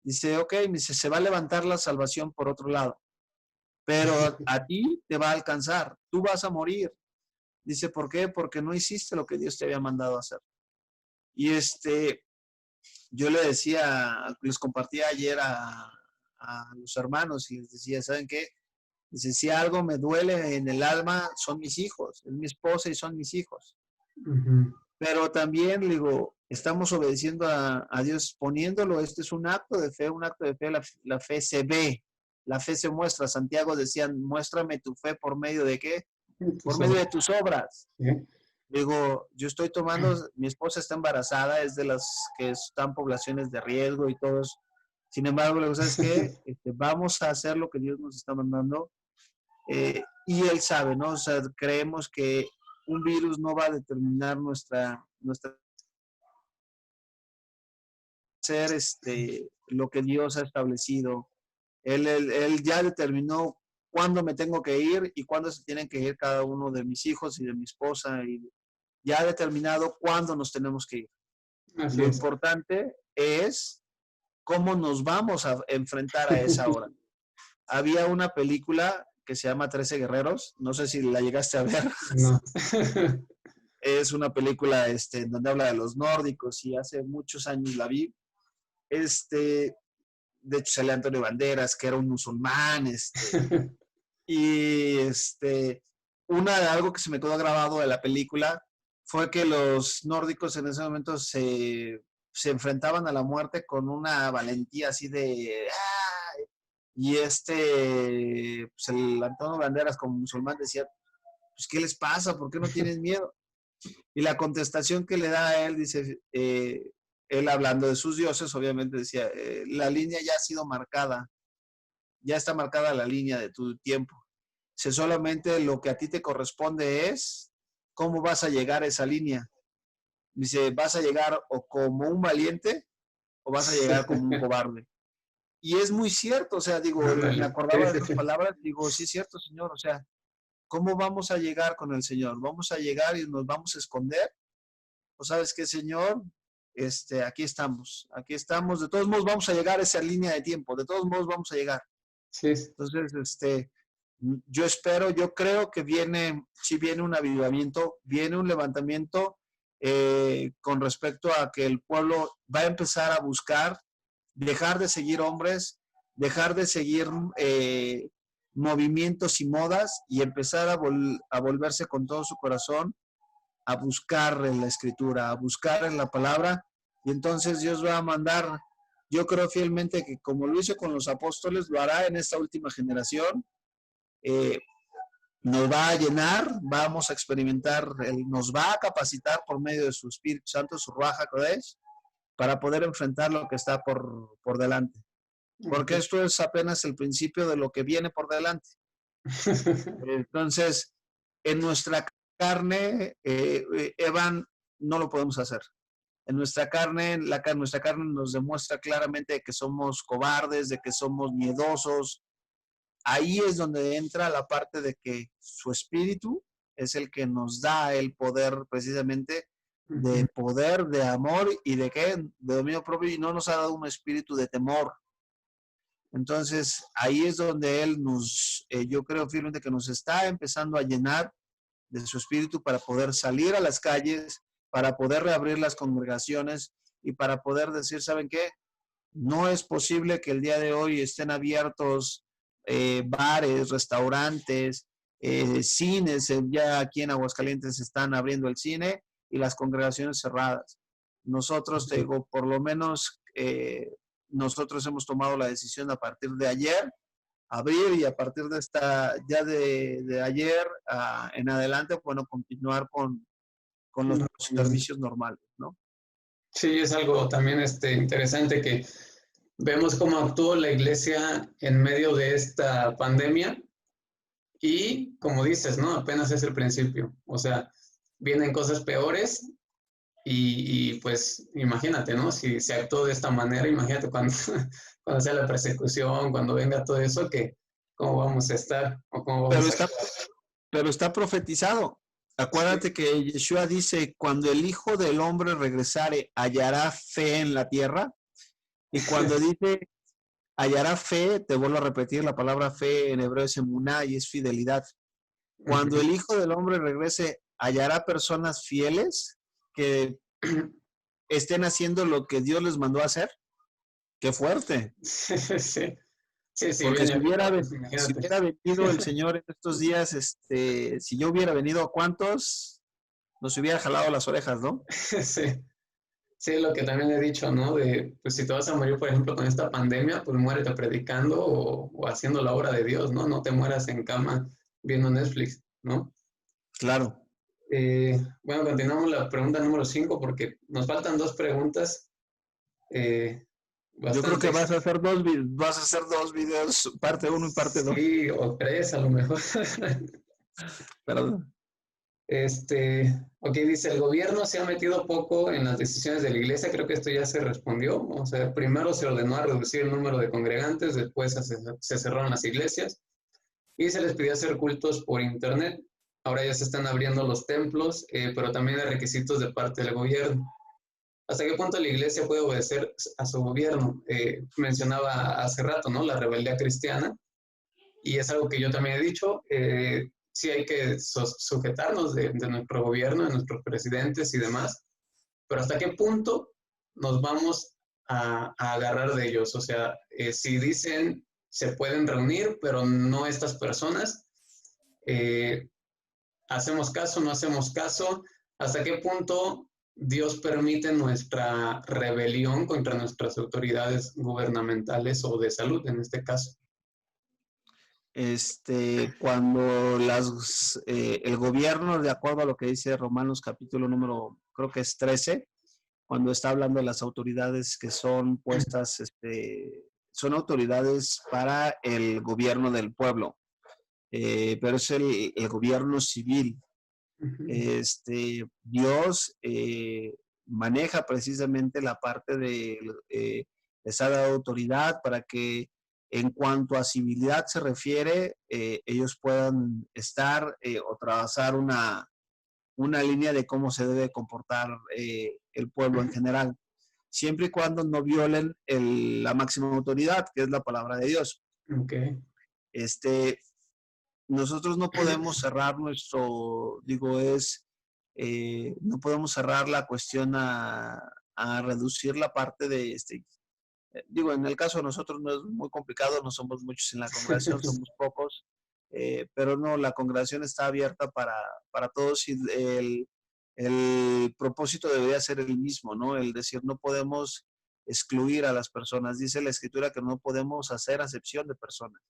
dice, ok, se va a levantar la salvación por otro lado, pero a ti te va a alcanzar, tú vas a morir. Dice, ¿por qué? Porque no hiciste lo que Dios te había mandado a hacer. Y yo les compartía ayer a los hermanos y les decía, ¿saben qué? Dice, si algo me duele en el alma, son mis hijos, es mi esposa y son mis hijos. Uh-huh. Pero también, digo, estamos obedeciendo a Dios poniéndolo. Este es un acto de fe, la fe se ve, la fe se muestra. Santiago decía, muéstrame tu fe por medio de ¿qué? Por medio de tus obras. ¿Sí? Digo, yo estoy tomando, mi esposa está embarazada, es de las que están en poblaciones de riesgo y todo eso. Sin embargo, le digo, ¿sabes qué? Vamos a hacer lo que Dios nos está mandando. Y Él sabe, ¿no? O sea, creemos que un virus no va a determinar nuestra ser lo que Dios ha establecido. Él ya determinó cuándo me tengo que ir y cuándo se tienen que ir cada uno de mis hijos y de mi esposa, y ya ha determinado cuándo nos tenemos que ir. Así Lo es. importante es cómo nos vamos a enfrentar a esa hora. Había una película que se llama 13 Guerreros, no sé si la llegaste a ver. No. Es una película donde habla de los nórdicos y hace muchos años la vi. De hecho sale Antonio Banderas, que era un musulmán, y algo que se me quedó grabado de la película fue que los nórdicos en ese momento se enfrentaban a la muerte con una valentía así de ¡ah! Y pues el Antonio Banderas como musulmán decía, pues ¿qué les pasa? ¿Por qué no tienen miedo? Y la contestación que le da a él, dice, él hablando de sus dioses, obviamente decía, la línea ya ha sido marcada, ya está marcada la línea de tu tiempo. Si solamente lo que a ti te corresponde es cómo vas a llegar a esa línea. Dice, vas a llegar o como un valiente o vas a llegar como un cobarde. Y es muy cierto, o sea, digo, me acordaba de sus palabras, digo, sí es cierto, Señor, o sea, ¿cómo vamos a llegar con el Señor? ¿Vamos a llegar y nos vamos a esconder? ¿O sabes qué, Señor? Aquí estamos, de todos modos vamos a llegar a esa línea de tiempo, de todos modos vamos a llegar. Sí. Entonces, yo espero, yo creo que sí viene un avivamiento, viene un levantamiento con respecto a que el pueblo va a empezar a buscar, dejar de seguir hombres, dejar de seguir movimientos y modas y empezar a volverse con todo su corazón a buscar en la escritura, a buscar en la palabra, y entonces Dios va a mandar, yo creo fielmente que como lo hizo con los apóstoles, lo hará en esta última generación. Nos va a llenar, vamos a experimentar, nos va a capacitar por medio de su Espíritu Santo, su Ruach HaKodesh, para poder enfrentar lo que está por delante. Porque esto es apenas el principio de lo que viene por delante. Entonces, en nuestra carne, Evan, no lo podemos hacer. En nuestra carne, nuestra carne nos demuestra claramente que somos cobardes, de que somos miedosos. Ahí es donde entra la parte de que su espíritu es el que nos da el poder precisamente de poder, de amor y de qué, de dominio propio, y no nos ha dado un espíritu de temor. Entonces, ahí es donde Él yo creo firmemente que nos está empezando a llenar de su espíritu para poder salir a las calles, para poder reabrir las congregaciones y para poder decir, ¿saben qué? No es posible que el día de hoy estén abiertos bares, restaurantes, cines. Ya aquí en Aguascalientes están abriendo el cine y las congregaciones cerradas. Nosotros, te digo, por lo menos nosotros hemos tomado la decisión a partir de ayer abrir, y a partir de ya de ayer en adelante, bueno, continuar con los servicios normales, ¿no? Sí, es algo también interesante que vemos cómo actuó la iglesia en medio de esta pandemia y, como dices, ¿no? Apenas es el principio. O sea, vienen cosas peores y pues imagínate, ¿no? Si se actuó de esta manera, imagínate cuando sea la persecución, cuando venga todo eso, que cómo vamos a estar o cómo vamos pero está profetizado. Acuérdate sí, que Yeshua dice, cuando el Hijo del Hombre regresare, ¿hallará fe en la tierra? Y cuando dice hallará fe, te vuelvo a repetir, la palabra fe en hebreo es emuná y es fidelidad. Cuando el Hijo del Hombre regrese, ¿hallará personas fieles que estén haciendo lo que Dios les mandó a hacer? ¡Qué fuerte! Sí. Sí, porque si hubiera venido el Señor en estos días, si yo hubiera venido, ¿a cuántos nos hubiera jalado las orejas, no? Sí, lo que también he dicho, ¿no? Pues si te vas a morir, por ejemplo, con esta pandemia, pues muérete predicando o haciendo la obra de Dios, ¿no? No te mueras en cama viendo Netflix, ¿no? Claro. Bueno, continuamos la pregunta número 5 porque nos faltan 2 preguntas. Yo creo que Bastantes. vas a hacer dos videos, parte 1 y parte 2. Sí, o 3 a lo mejor. Perdón. Ok, dice, el gobierno se ha metido poco en las decisiones de la iglesia, creo que esto ya se respondió. O sea, primero se ordenó a reducir el número de congregantes, después se cerraron las iglesias y se les pidió hacer cultos por internet. Ahora ya se están abriendo los templos, pero también hay requisitos de parte del gobierno. ¿Hasta qué punto la iglesia puede obedecer a su gobierno? Mencionaba hace rato, ¿no? La rebeldía cristiana, y es algo que yo también he dicho. Sí hay que sujetarnos de nuestro gobierno, de nuestros presidentes y demás, pero ¿hasta qué punto nos vamos a agarrar de ellos? O sea, si dicen se pueden reunir, pero no estas personas, ¿hacemos caso, no hacemos caso? ¿Hasta qué punto Dios permite nuestra rebelión contra nuestras autoridades gubernamentales o de salud en este caso? Cuando el gobierno, de acuerdo a lo que dice Romanos capítulo número, creo que es 13, cuando está hablando de las autoridades que son puestas, son autoridades para el gobierno del pueblo, pero es el gobierno civil. Dios maneja precisamente la parte de esa autoridad para que en cuanto a civilidad se refiere, ellos puedan estar o trazar una línea de cómo se debe comportar el pueblo en general, siempre y cuando no violen la máxima autoridad, que es la palabra de Dios. Okay. Nosotros no podemos cerrar no podemos cerrar la cuestión a reducir la parte de en el caso de nosotros no es muy complicado, no somos muchos en la congregación, somos pocos, pero no, la congregación está abierta para todos y el propósito debería ser el mismo, ¿no? El decir, no podemos excluir a las personas. Dice la Escritura que no podemos hacer acepción de personas.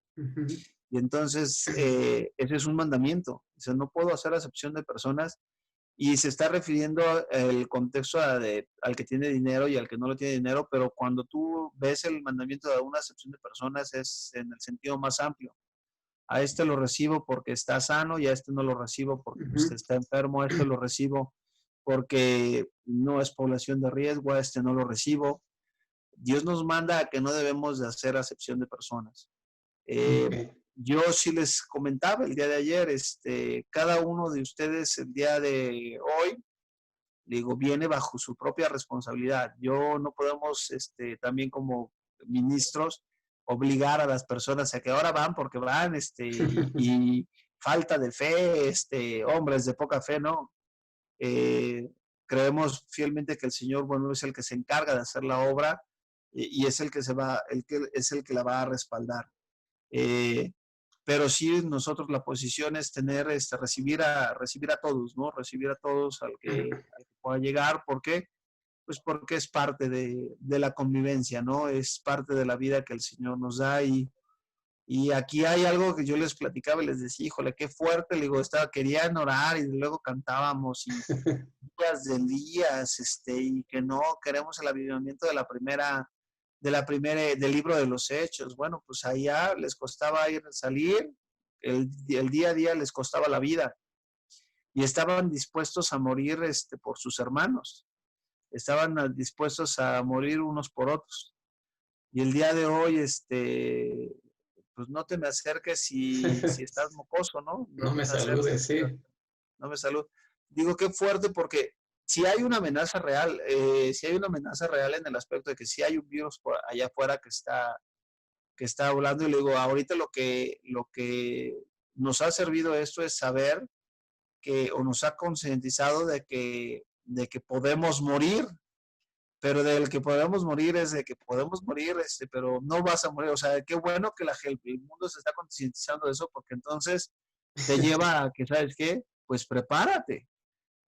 Y entonces, ese es un mandamiento. Dice, no puedo hacer acepción de personas. Y se está refiriendo el contexto al que tiene dinero y al que no lo tiene dinero, pero cuando tú ves el mandamiento de una acepción de personas es en el sentido más amplio. A este lo recibo porque está sano y a este no lo recibo porque pues, está enfermo, a este lo recibo porque no es población de riesgo, a este no lo recibo. Dios nos manda a que no debemos de hacer acepción de personas. Yo sí les comentaba el día de ayer, cada uno de ustedes el día de hoy, digo, viene bajo su propia responsabilidad. Yo no podemos, también como ministros, obligar a las personas a que ahora van porque van, y falta de fe, hombres de poca fe, ¿no? Creemos fielmente que el Señor, bueno, es el que se encarga de hacer la obra y es el que es el que la va a respaldar. Pero sí nosotros la posición es tener, recibir a todos, ¿no? Recibir a todos al que pueda llegar. ¿Por qué? Pues porque es parte de la convivencia, ¿no? Es parte de la vida que el Señor nos da y aquí hay algo que yo les platicaba y les decía, híjole, qué fuerte, le digo, querían orar y luego cantábamos y días de días, y que no queremos el avivamiento del libro de los Hechos. Bueno, pues allá les costaba salir, el día a día les costaba la vida y estaban dispuestos a morir por sus hermanos, estaban dispuestos a morir unos por otros. Y el día de hoy, pues no te me acerques si estás mocoso, ¿no? No me saludes, sí. No me saludes. Digo, qué fuerte porque si hay una amenaza real, en el aspecto de que si hay un virus por allá afuera que está hablando, y le digo, ahorita lo que nos ha servido esto es saber o nos ha concientizado de que podemos morir, pero del que podemos morir es de que podemos morir, pero no vas a morir. O sea, qué bueno que el mundo se está concientizando de eso, porque entonces te lleva a que, ¿sabes qué? Pues prepárate.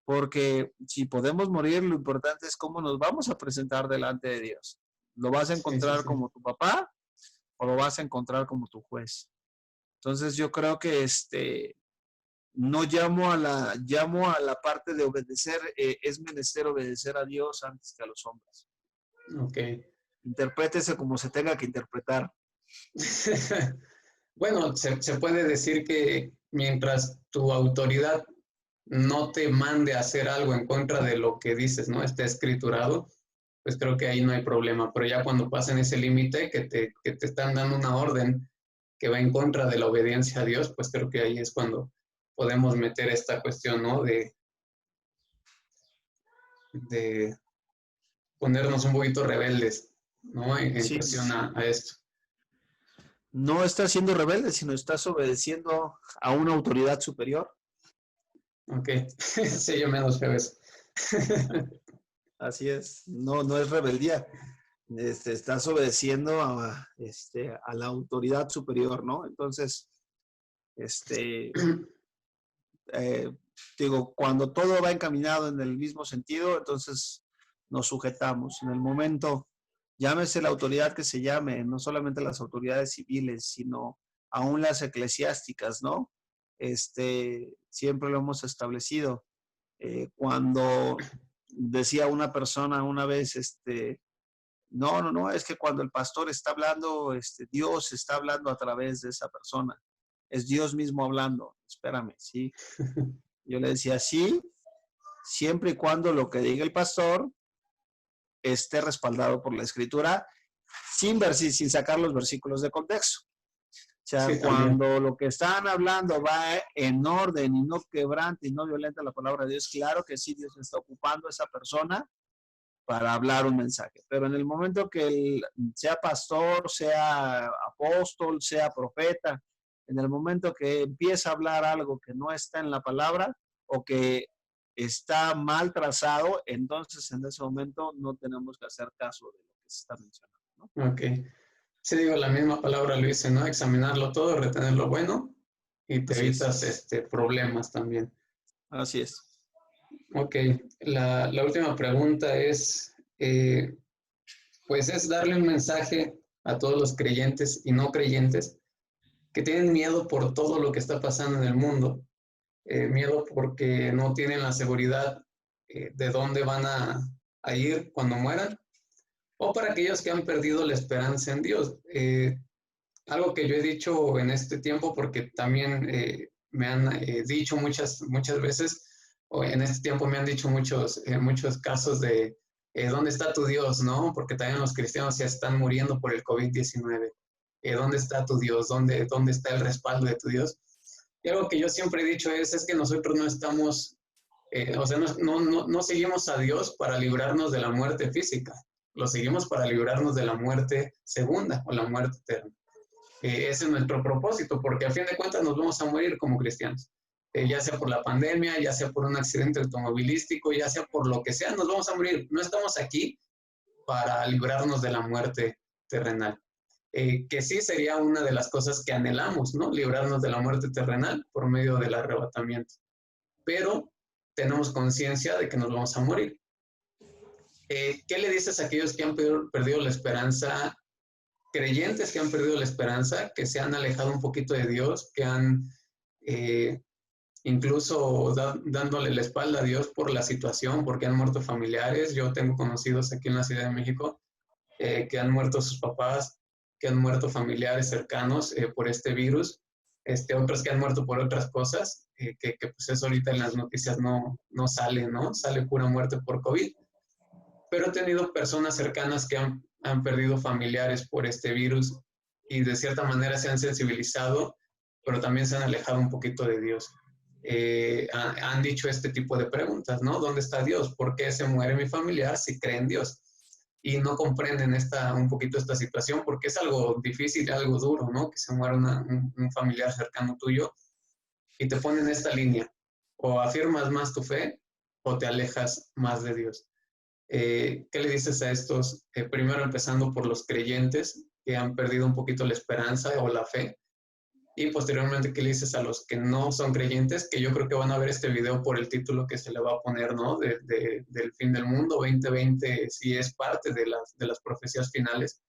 Porque si podemos morir, lo importante es cómo nos vamos a presentar delante de Dios. ¿Lo vas a encontrar como tu papá o lo vas a encontrar como tu juez? Entonces yo creo que no llamo a la parte de obedecer, es menester obedecer a Dios antes que a los hombres. Ok. Interprétese como se tenga que interpretar. Bueno, se puede decir que mientras tu autoridad no te mande a hacer algo en contra de lo que dices, ¿no? Esté escriturado, pues creo que ahí no hay problema. Pero ya cuando pasen ese límite, que te están dando una orden que va en contra de la obediencia a Dios, pues creo que ahí es cuando podemos meter esta cuestión, ¿no? De ponernos un poquito rebeldes, ¿no? En Sí, cuestión a esto. no estás siendo rebelde, sino estás obedeciendo a una autoridad superior. Ok, sí, yo menos feo eso. Así es, no es rebeldía. Estás obedeciendo a la autoridad superior, ¿no? Entonces, digo, cuando todo va encaminado en el mismo sentido, entonces nos sujetamos. En el momento, llámese la autoridad que se llame, no solamente las autoridades civiles, sino aún las eclesiásticas, ¿no? Siempre lo hemos establecido. Cuando decía una persona una vez, no, es que cuando el pastor está hablando, Dios está hablando a través de esa persona. Es Dios mismo hablando. Espérame, ¿sí? Yo le decía, sí, siempre y cuando lo que diga el pastor esté respaldado por la escritura, sin sacar los versículos de contexto. O sea, Sí, cuando lo que están hablando va en orden y no quebrante y no violenta la palabra de Dios, claro que sí, Dios está ocupando a esa persona para hablar un mensaje. Pero en el momento que él sea pastor, sea apóstol, sea profeta, en el momento que empieza a hablar algo que no está en la palabra o que está mal trazado, entonces en ese momento no tenemos que hacer caso de lo que se está mencionando, ¿no? ok. Sí, digo, la misma palabra lo dice, ¿no? Examinarlo todo, retener lo bueno y te Así evitas es. problemas también. Así es. Ok, la última pregunta es, pues es darle un mensaje a todos los creyentes y no creyentes que tienen miedo por todo lo que está pasando en el mundo. Miedo porque no tienen la seguridad de dónde van a ir cuando mueran, o para aquellos que han perdido la esperanza en Dios. Algo que yo he dicho en este tiempo, porque también me han dicho muchas veces, o en este tiempo me han dicho muchos casos de ¿dónde está tu Dios? ¿No? Porque también los cristianos ya están muriendo por el COVID-19. ¿Dónde está tu Dios? ¿Dónde está el respaldo de tu Dios? Y algo que yo siempre he dicho es que nosotros no estamos, o sea, no seguimos a Dios para librarnos de la muerte física, lo seguimos para librarnos de la muerte segunda o la muerte eterna. Ese es nuestro propósito, porque a fin de cuentas nos vamos a morir como cristianos. Ya sea por la pandemia, ya sea por un accidente automovilístico, ya sea por lo que sea, nos vamos a morir. No estamos aquí para librarnos de la muerte terrenal. Que sí sería una de las cosas que anhelamos, ¿no? Librarnos de la muerte terrenal por medio del arrebatamiento. Pero tenemos conciencia de que nos vamos a morir. ¿Qué le dices a aquellos que han perdido la esperanza, creyentes que han perdido la esperanza, que se han alejado un poquito de Dios, que han incluso dándole la espalda a Dios por la situación, porque han muerto familiares? Yo tengo conocidos aquí en la Ciudad de México que han muerto sus papás, que han muerto familiares cercanos por este virus, otros que han muerto por otras cosas, que pues eso ahorita en las noticias no sale, ¿no? Sale pura muerte por COVID. Pero he tenido personas cercanas que han perdido familiares por este virus y de cierta manera se han sensibilizado, pero también se han alejado un poquito de Dios. Han dicho este tipo de preguntas, ¿no? ¿Dónde está Dios? ¿Por qué se muere mi familiar si cree en Dios? Y no comprenden un poquito esta situación porque es algo difícil, algo duro, ¿no? Que se muera un familiar cercano tuyo y te ponen esta línea. O afirmas más tu fe o te alejas más de Dios. ¿Qué le dices a estos? Primero empezando por los creyentes que han perdido un poquito la esperanza o la fe. Y posteriormente, ¿qué le dices a los que no son creyentes? Que yo creo que van a ver este video por el título que se le va a poner, ¿no? Del fin del mundo, 2020, sí es parte de las profecías finales.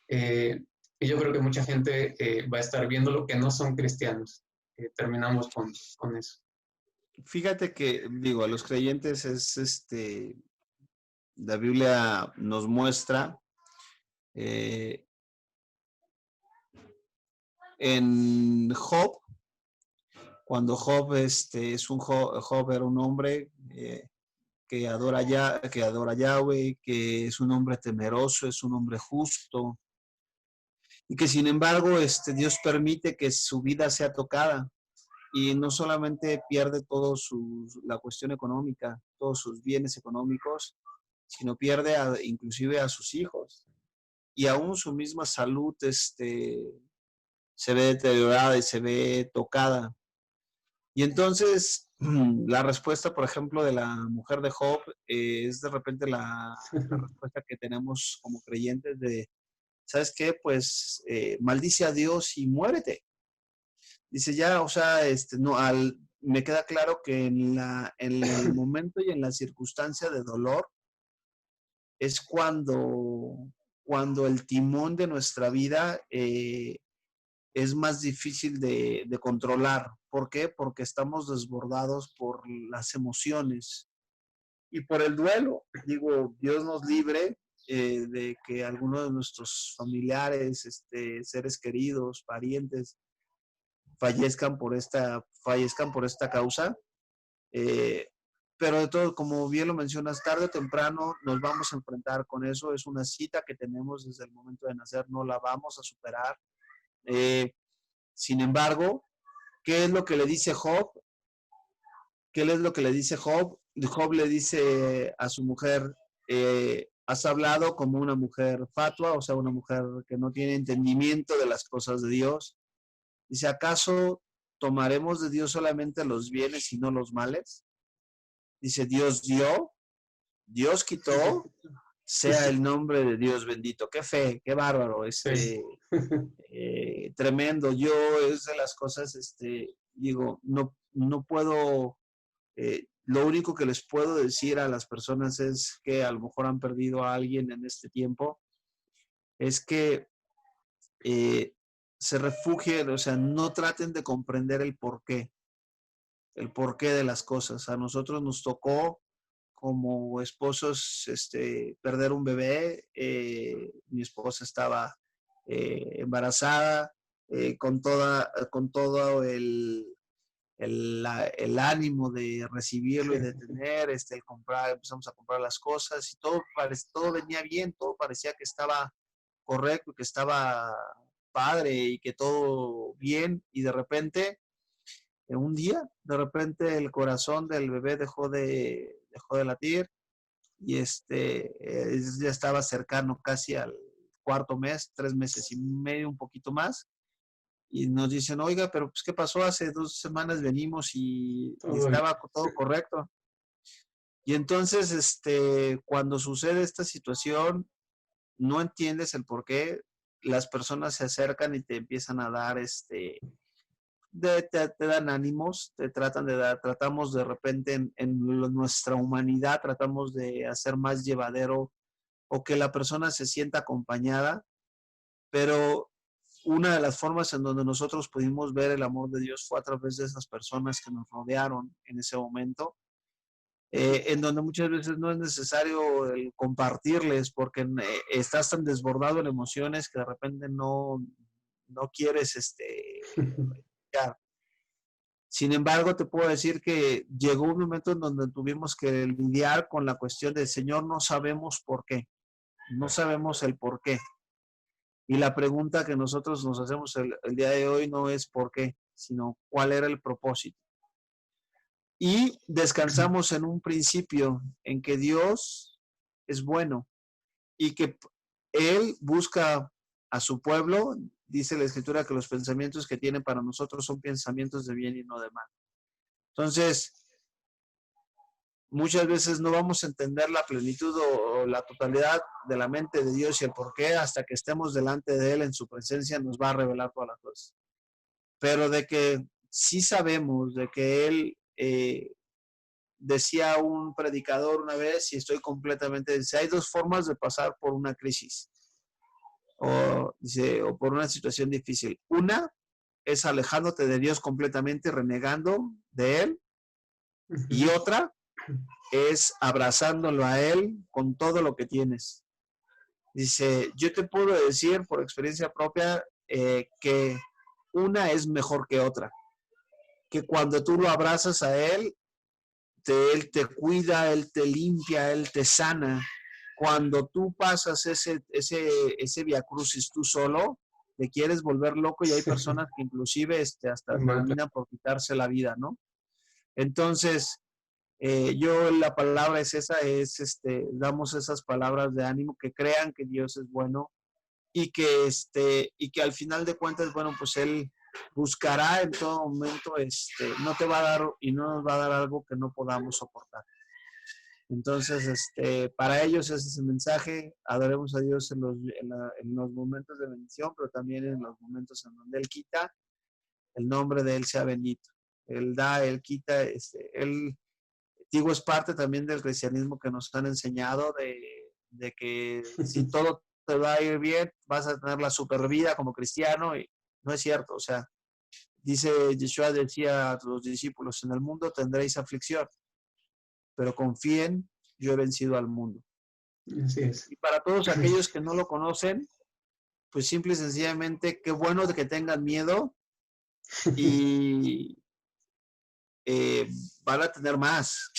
Y yo creo que mucha gente va a estar viendo lo que no son cristianos. terminamos con eso. Fíjate que, digo, a los creyentes la Biblia nos muestra en Job, cuando Job Job era un hombre que adora a Yahweh, que es un hombre temeroso, es un hombre justo, y que sin embargo Dios permite que su vida sea tocada, y no solamente pierde la cuestión económica, todos sus bienes económicos, sino pierde inclusive a sus hijos, y aún su misma salud se ve deteriorada y se ve tocada. Y entonces la respuesta, por ejemplo, de la mujer de Job es de repente la respuesta que tenemos como creyentes de, ¿sabes qué? Pues maldice a Dios y muérete. Dice ya, o sea, no, me queda claro que en el momento y en la circunstancia de dolor es cuando el timón de nuestra vida es más difícil de controlar. ¿Por qué? Porque estamos desbordados por las emociones y por el duelo. Digo, Dios nos libre de que algunos de nuestros familiares, seres queridos, parientes, fallezcan por esta causa. Pero de todo, como bien lo mencionas, tarde o temprano nos vamos a enfrentar con eso. Es una cita que tenemos desde el momento de nacer, no la vamos a superar. Sin embargo, ¿qué es lo que le dice Job? ¿Qué es lo que le dice Job? Job le dice a su mujer, has hablado como una mujer fatua, o sea, una mujer que no tiene entendimiento de las cosas de Dios. Dice, ¿acaso tomaremos de Dios solamente los bienes y no los males? Dice, Dios dio, Dios quitó, sea el nombre de Dios bendito. Qué fe, qué bárbaro, tremendo. Yo es de las cosas, digo, no puedo, lo único que les puedo decir a las personas es que a lo mejor han perdido a alguien en este tiempo, es que se refugien, o sea, no traten de comprender el porqué de las cosas. A nosotros nos tocó como esposos perder un bebé. Mi esposa estaba embarazada, con todo el ánimo de recibirlo y de tener, empezamos a comprar las cosas y todo venía bien, todo parecía que estaba correcto, que estaba padre y que todo bien, y de repente, en un día, de repente el corazón del bebé dejó de latir, y ya estaba cercano casi al cuarto mes, 3 meses y medio, un poquito más, y nos dicen, oiga, pero pues, ¿qué pasó? Hace 2 semanas venimos y estaba todo correcto. Y entonces, cuando sucede esta situación, no entiendes el por qué, las personas se acercan y te empiezan a dar, te dan ánimos, tratamos de repente en nuestra humanidad, tratamos de hacer más llevadero o que la persona se sienta acompañada, pero una de las formas en donde nosotros pudimos ver el amor de Dios fue a través de esas personas que nos rodearon en ese momento, en donde muchas veces no es necesario el compartirles porque estás tan desbordado en emociones que de repente no quieres ya. Sin embargo, te puedo decir que llegó un momento en donde tuvimos que lidiar con la cuestión del Señor, no sabemos por qué, no sabemos el por qué. Y la pregunta que nosotros nos hacemos el día de hoy no es por qué, sino cuál era el propósito. Y descansamos en un principio en que Dios es bueno y que Él busca a su pueblo. Dice la Escritura que los pensamientos que tiene para nosotros son pensamientos de bien y no de mal. Entonces, muchas veces no vamos a entender la plenitud o la totalidad de la mente de Dios y el por qué hasta que estemos delante de Él en su presencia nos va a revelar todas las cosas. Pero de que sí sabemos de que Él, decía un predicador una vez, y estoy completamente, dice, hay dos formas de pasar por una crisis o por una situación difícil. Una es alejándote de Dios completamente, renegando de Él. Y otra es abrazándolo a Él con todo lo que tienes. Dice, yo te puedo decir por experiencia propia que una es mejor que otra. Que cuando tú lo abrazas a Él Él te cuida, Él te limpia, Él te sana. Cuando tú pasas ese viacrucis tú solo, te quieres volver loco y hay personas que inclusive hasta terminan por quitarse la vida, ¿no? Entonces, yo la palabra es esa, damos esas palabras de ánimo, que crean que Dios es bueno y que al final de cuentas, bueno, pues Él buscará en todo momento, no te va a dar y no nos va a dar algo que no podamos soportar. Entonces, para ellos ese es el mensaje. Adoremos a Dios en los momentos de bendición, pero también en los momentos en donde Él quita. El nombre de Él sea bendito. Él da, Él quita. Él, digo, es parte también del cristianismo que nos han enseñado de que si todo te va a ir bien, vas a tener la super vida como cristiano, y no es cierto. O sea, Yeshua decía a los discípulos, en el mundo tendréis aflicción, pero confíen, yo he vencido al mundo. Así es. Y para todos aquellos que no lo conocen, pues simple y sencillamente, qué bueno de que tengan miedo y van a tener más,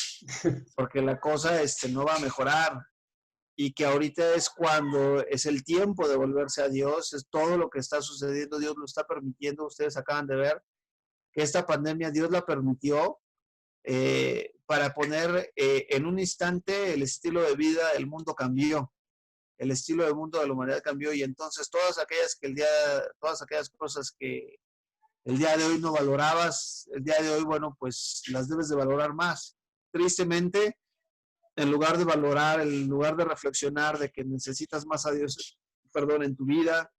porque la cosa no va a mejorar. Y que ahorita es cuando es el tiempo de volverse a Dios, es todo lo que está sucediendo, Dios lo está permitiendo. Ustedes acaban de ver que esta pandemia Dios la permitió para poner en un instante el estilo de vida del mundo cambió, el estilo de mundo de la humanidad cambió, y entonces todas aquellas cosas que el día de hoy no valorabas, el día de hoy, bueno, pues las debes de valorar más. Tristemente, en lugar de valorar, en lugar de reflexionar de que necesitas más a Dios, en tu vida,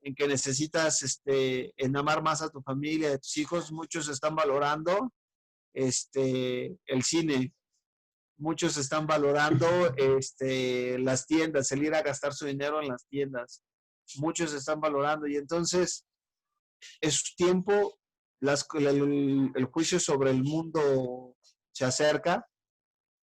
en que necesitas en amar más a tu familia, a tus hijos, muchos están valorando el cine, muchos están valorando las tiendas, el ir a gastar su dinero en las tiendas, muchos están valorando, y entonces es tiempo, el juicio sobre el mundo se acerca.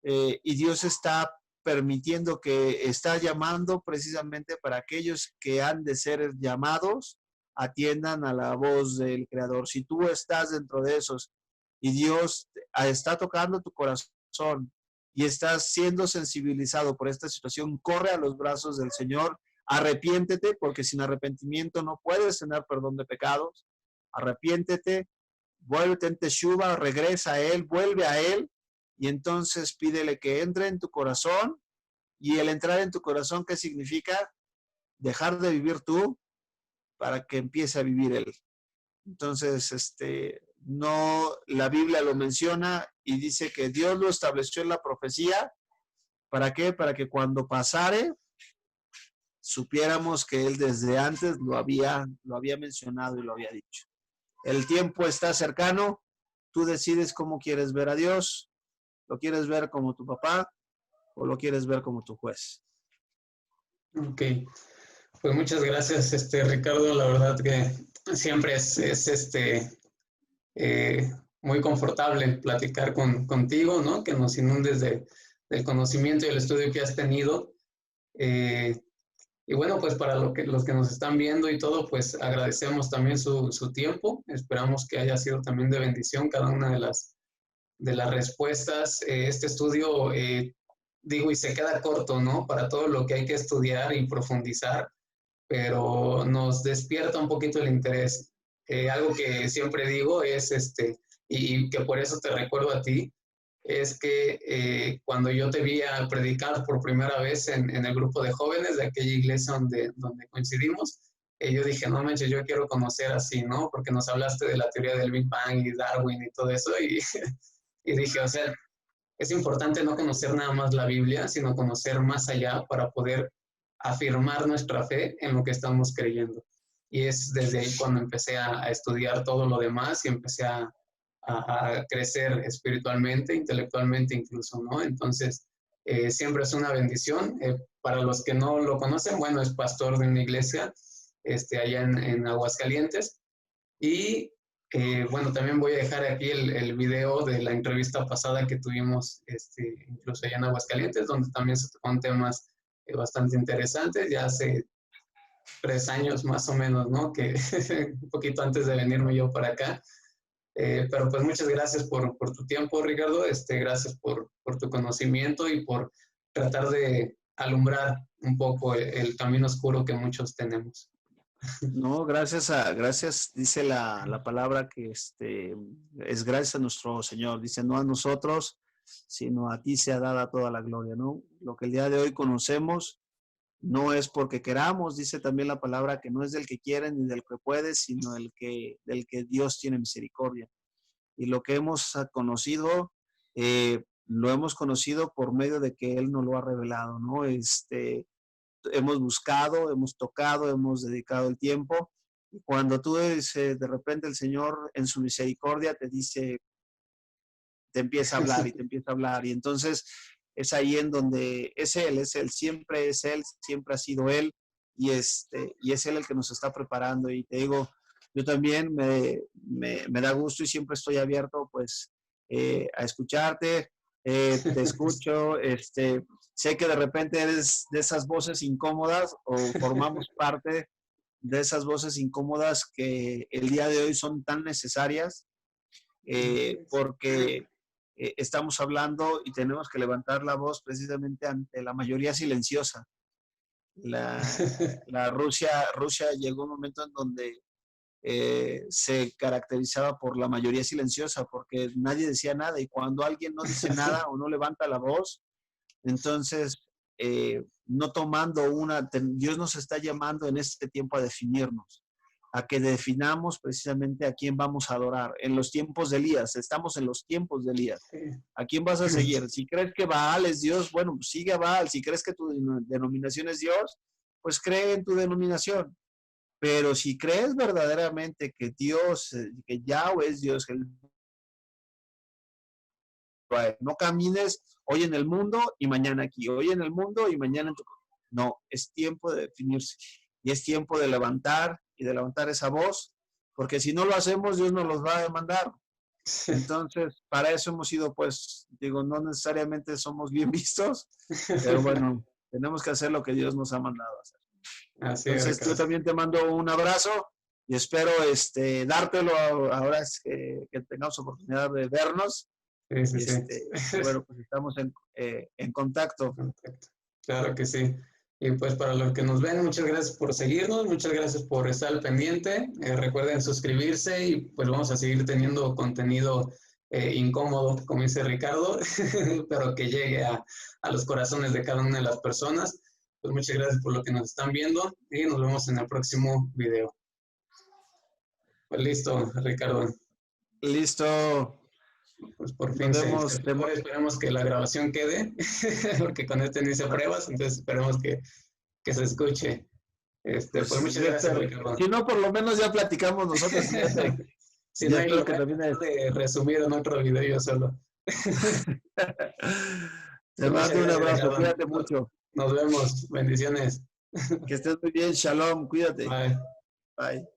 Y Dios está permitiendo, que está llamando precisamente para aquellos que han de ser llamados, atiendan a la voz del Creador. Si tú estás dentro de esos y Dios está tocando tu corazón y estás siendo sensibilizado por esta situación, corre a los brazos del Señor, arrepiéntete, porque sin arrepentimiento no puedes tener perdón de pecados. Arrepiéntete, vuélvete en teshuva, regresa a Él, vuelve a Él. Y entonces pídele que entre en tu corazón. Y el entrar en tu corazón, ¿qué significa? Dejar de vivir tú para que empiece a vivir Él. Entonces, no, la Biblia lo menciona y dice que Dios lo estableció en la profecía. ¿Para qué? Para que cuando pasare, supiéramos que Él desde antes lo había mencionado y lo había dicho. El tiempo está cercano. Tú decides cómo quieres ver a Dios. ¿Lo quieres ver como tu papá o lo quieres ver como tu juez? Ok, pues muchas gracias, Ricardo. La verdad que siempre es muy confortable platicar contigo, ¿no? Que nos inundes del conocimiento y el estudio que has tenido. Y bueno, pues para los que nos están viendo y todo, pues agradecemos también su tiempo. Esperamos que haya sido también de bendición cada una de las respuestas. Este estudio, digo, y se queda corto, ¿no? Para todo lo que hay que estudiar y profundizar, pero nos despierta un poquito el interés. Algo que siempre digo es, y que por eso te recuerdo a ti, es que cuando yo te vi a predicar por primera vez en el grupo de jóvenes de aquella iglesia donde coincidimos, yo dije, no manches, yo quiero conocer así, ¿no? Porque nos hablaste de la teoría del Big Bang y Darwin y todo eso, y dije, o sea, es importante no conocer nada más la Biblia, sino conocer más allá para poder afirmar nuestra fe en lo que estamos creyendo. Y es desde ahí cuando empecé a estudiar todo lo demás y empecé a crecer espiritualmente, intelectualmente incluso, ¿no? Entonces, siempre es una bendición. Para los que no lo conocen, bueno, es pastor de una iglesia allá en Aguascalientes. Y bueno, también voy a dejar aquí el video de la entrevista pasada que tuvimos, incluso allá en Aguascalientes, donde también se tocaron temas bastante interesantes, ya hace 3 años más o menos, ¿no? Que un poquito antes de venirme yo para acá. Pero pues muchas gracias por tu tiempo, Ricardo. Gracias por tu conocimiento y por tratar de alumbrar un poco el camino oscuro que muchos tenemos. No, gracias, dice la palabra que es gracias a nuestro Señor. Dice, no a nosotros, sino a ti sea dada toda la gloria, ¿no? Lo que el día de hoy conocemos no es porque queramos, dice también la palabra, que no es del que quiere ni del que puede, sino del que Dios tiene misericordia. Y lo que hemos conocido, lo hemos conocido por medio de que Él nos lo ha revelado, ¿no? Hemos buscado, hemos tocado, hemos dedicado el tiempo. Y cuando tú de repente el Señor en su misericordia te dice, te empieza a hablar y te empieza a hablar. Y entonces es ahí en donde es Él, siempre ha sido Él. Y es Él el que nos está preparando. Y te digo, yo también me da gusto y siempre estoy abierto pues a escucharte. Te escucho, sé que de repente eres de esas voces incómodas o formamos parte de esas voces incómodas que el día de hoy son tan necesarias porque estamos hablando y tenemos que levantar la voz precisamente ante la mayoría silenciosa. Rusia llegó un momento en donde se caracterizaba por la mayoría silenciosa porque nadie decía nada y cuando alguien no dice nada o no levanta la voz, entonces no tomando Dios nos está llamando en este tiempo a definirnos, a que definamos precisamente a quién vamos a adorar. En los tiempos de Elías, estamos en los tiempos de Elías. ¿A quién vas a seguir? Si crees que Baal es Dios, bueno, pues sigue a Baal. Si crees que tu denominación es Dios, pues cree en tu denominación. Pero si crees verdaderamente que Dios, que Yahweh es Dios, que no camines hoy en el mundo y mañana aquí, hoy en el mundo y mañana en tu... No, es tiempo de definirse y es tiempo de levantar y de levantar esa voz, porque si no lo hacemos, Dios nos los va a demandar. Entonces, para eso hemos sido, pues, digo, no necesariamente somos bien vistos, pero bueno, tenemos que hacer lo que Dios nos ha mandado hacer. Así entonces, yo también te mando un abrazo y espero dártelo ahora es que tengamos oportunidad de vernos. Sí. Bueno, pues estamos en contacto. Claro que sí. Y pues para los que nos ven, muchas gracias por seguirnos, muchas gracias por estar al pendiente. Recuerden suscribirse y pues vamos a seguir teniendo contenido incómodo, como dice Ricardo, pero que llegue a los corazones de cada una de las personas. Pues muchas gracias por lo que nos están viendo y nos vemos en el próximo video. Pues listo, Ricardo. Listo. Pues por fin esperemos que la grabación quede, porque con no hice pruebas, entonces esperemos que se escuche. Pues muchas gracias, Ricardo. Si no, por lo menos ya platicamos nosotros. Si no hay lo que también de resumir en otro video yo solo. Te mando un abrazo, cuídate mucho. Nos vemos, bendiciones. Que estés muy bien, shalom, cuídate. Bye. Bye.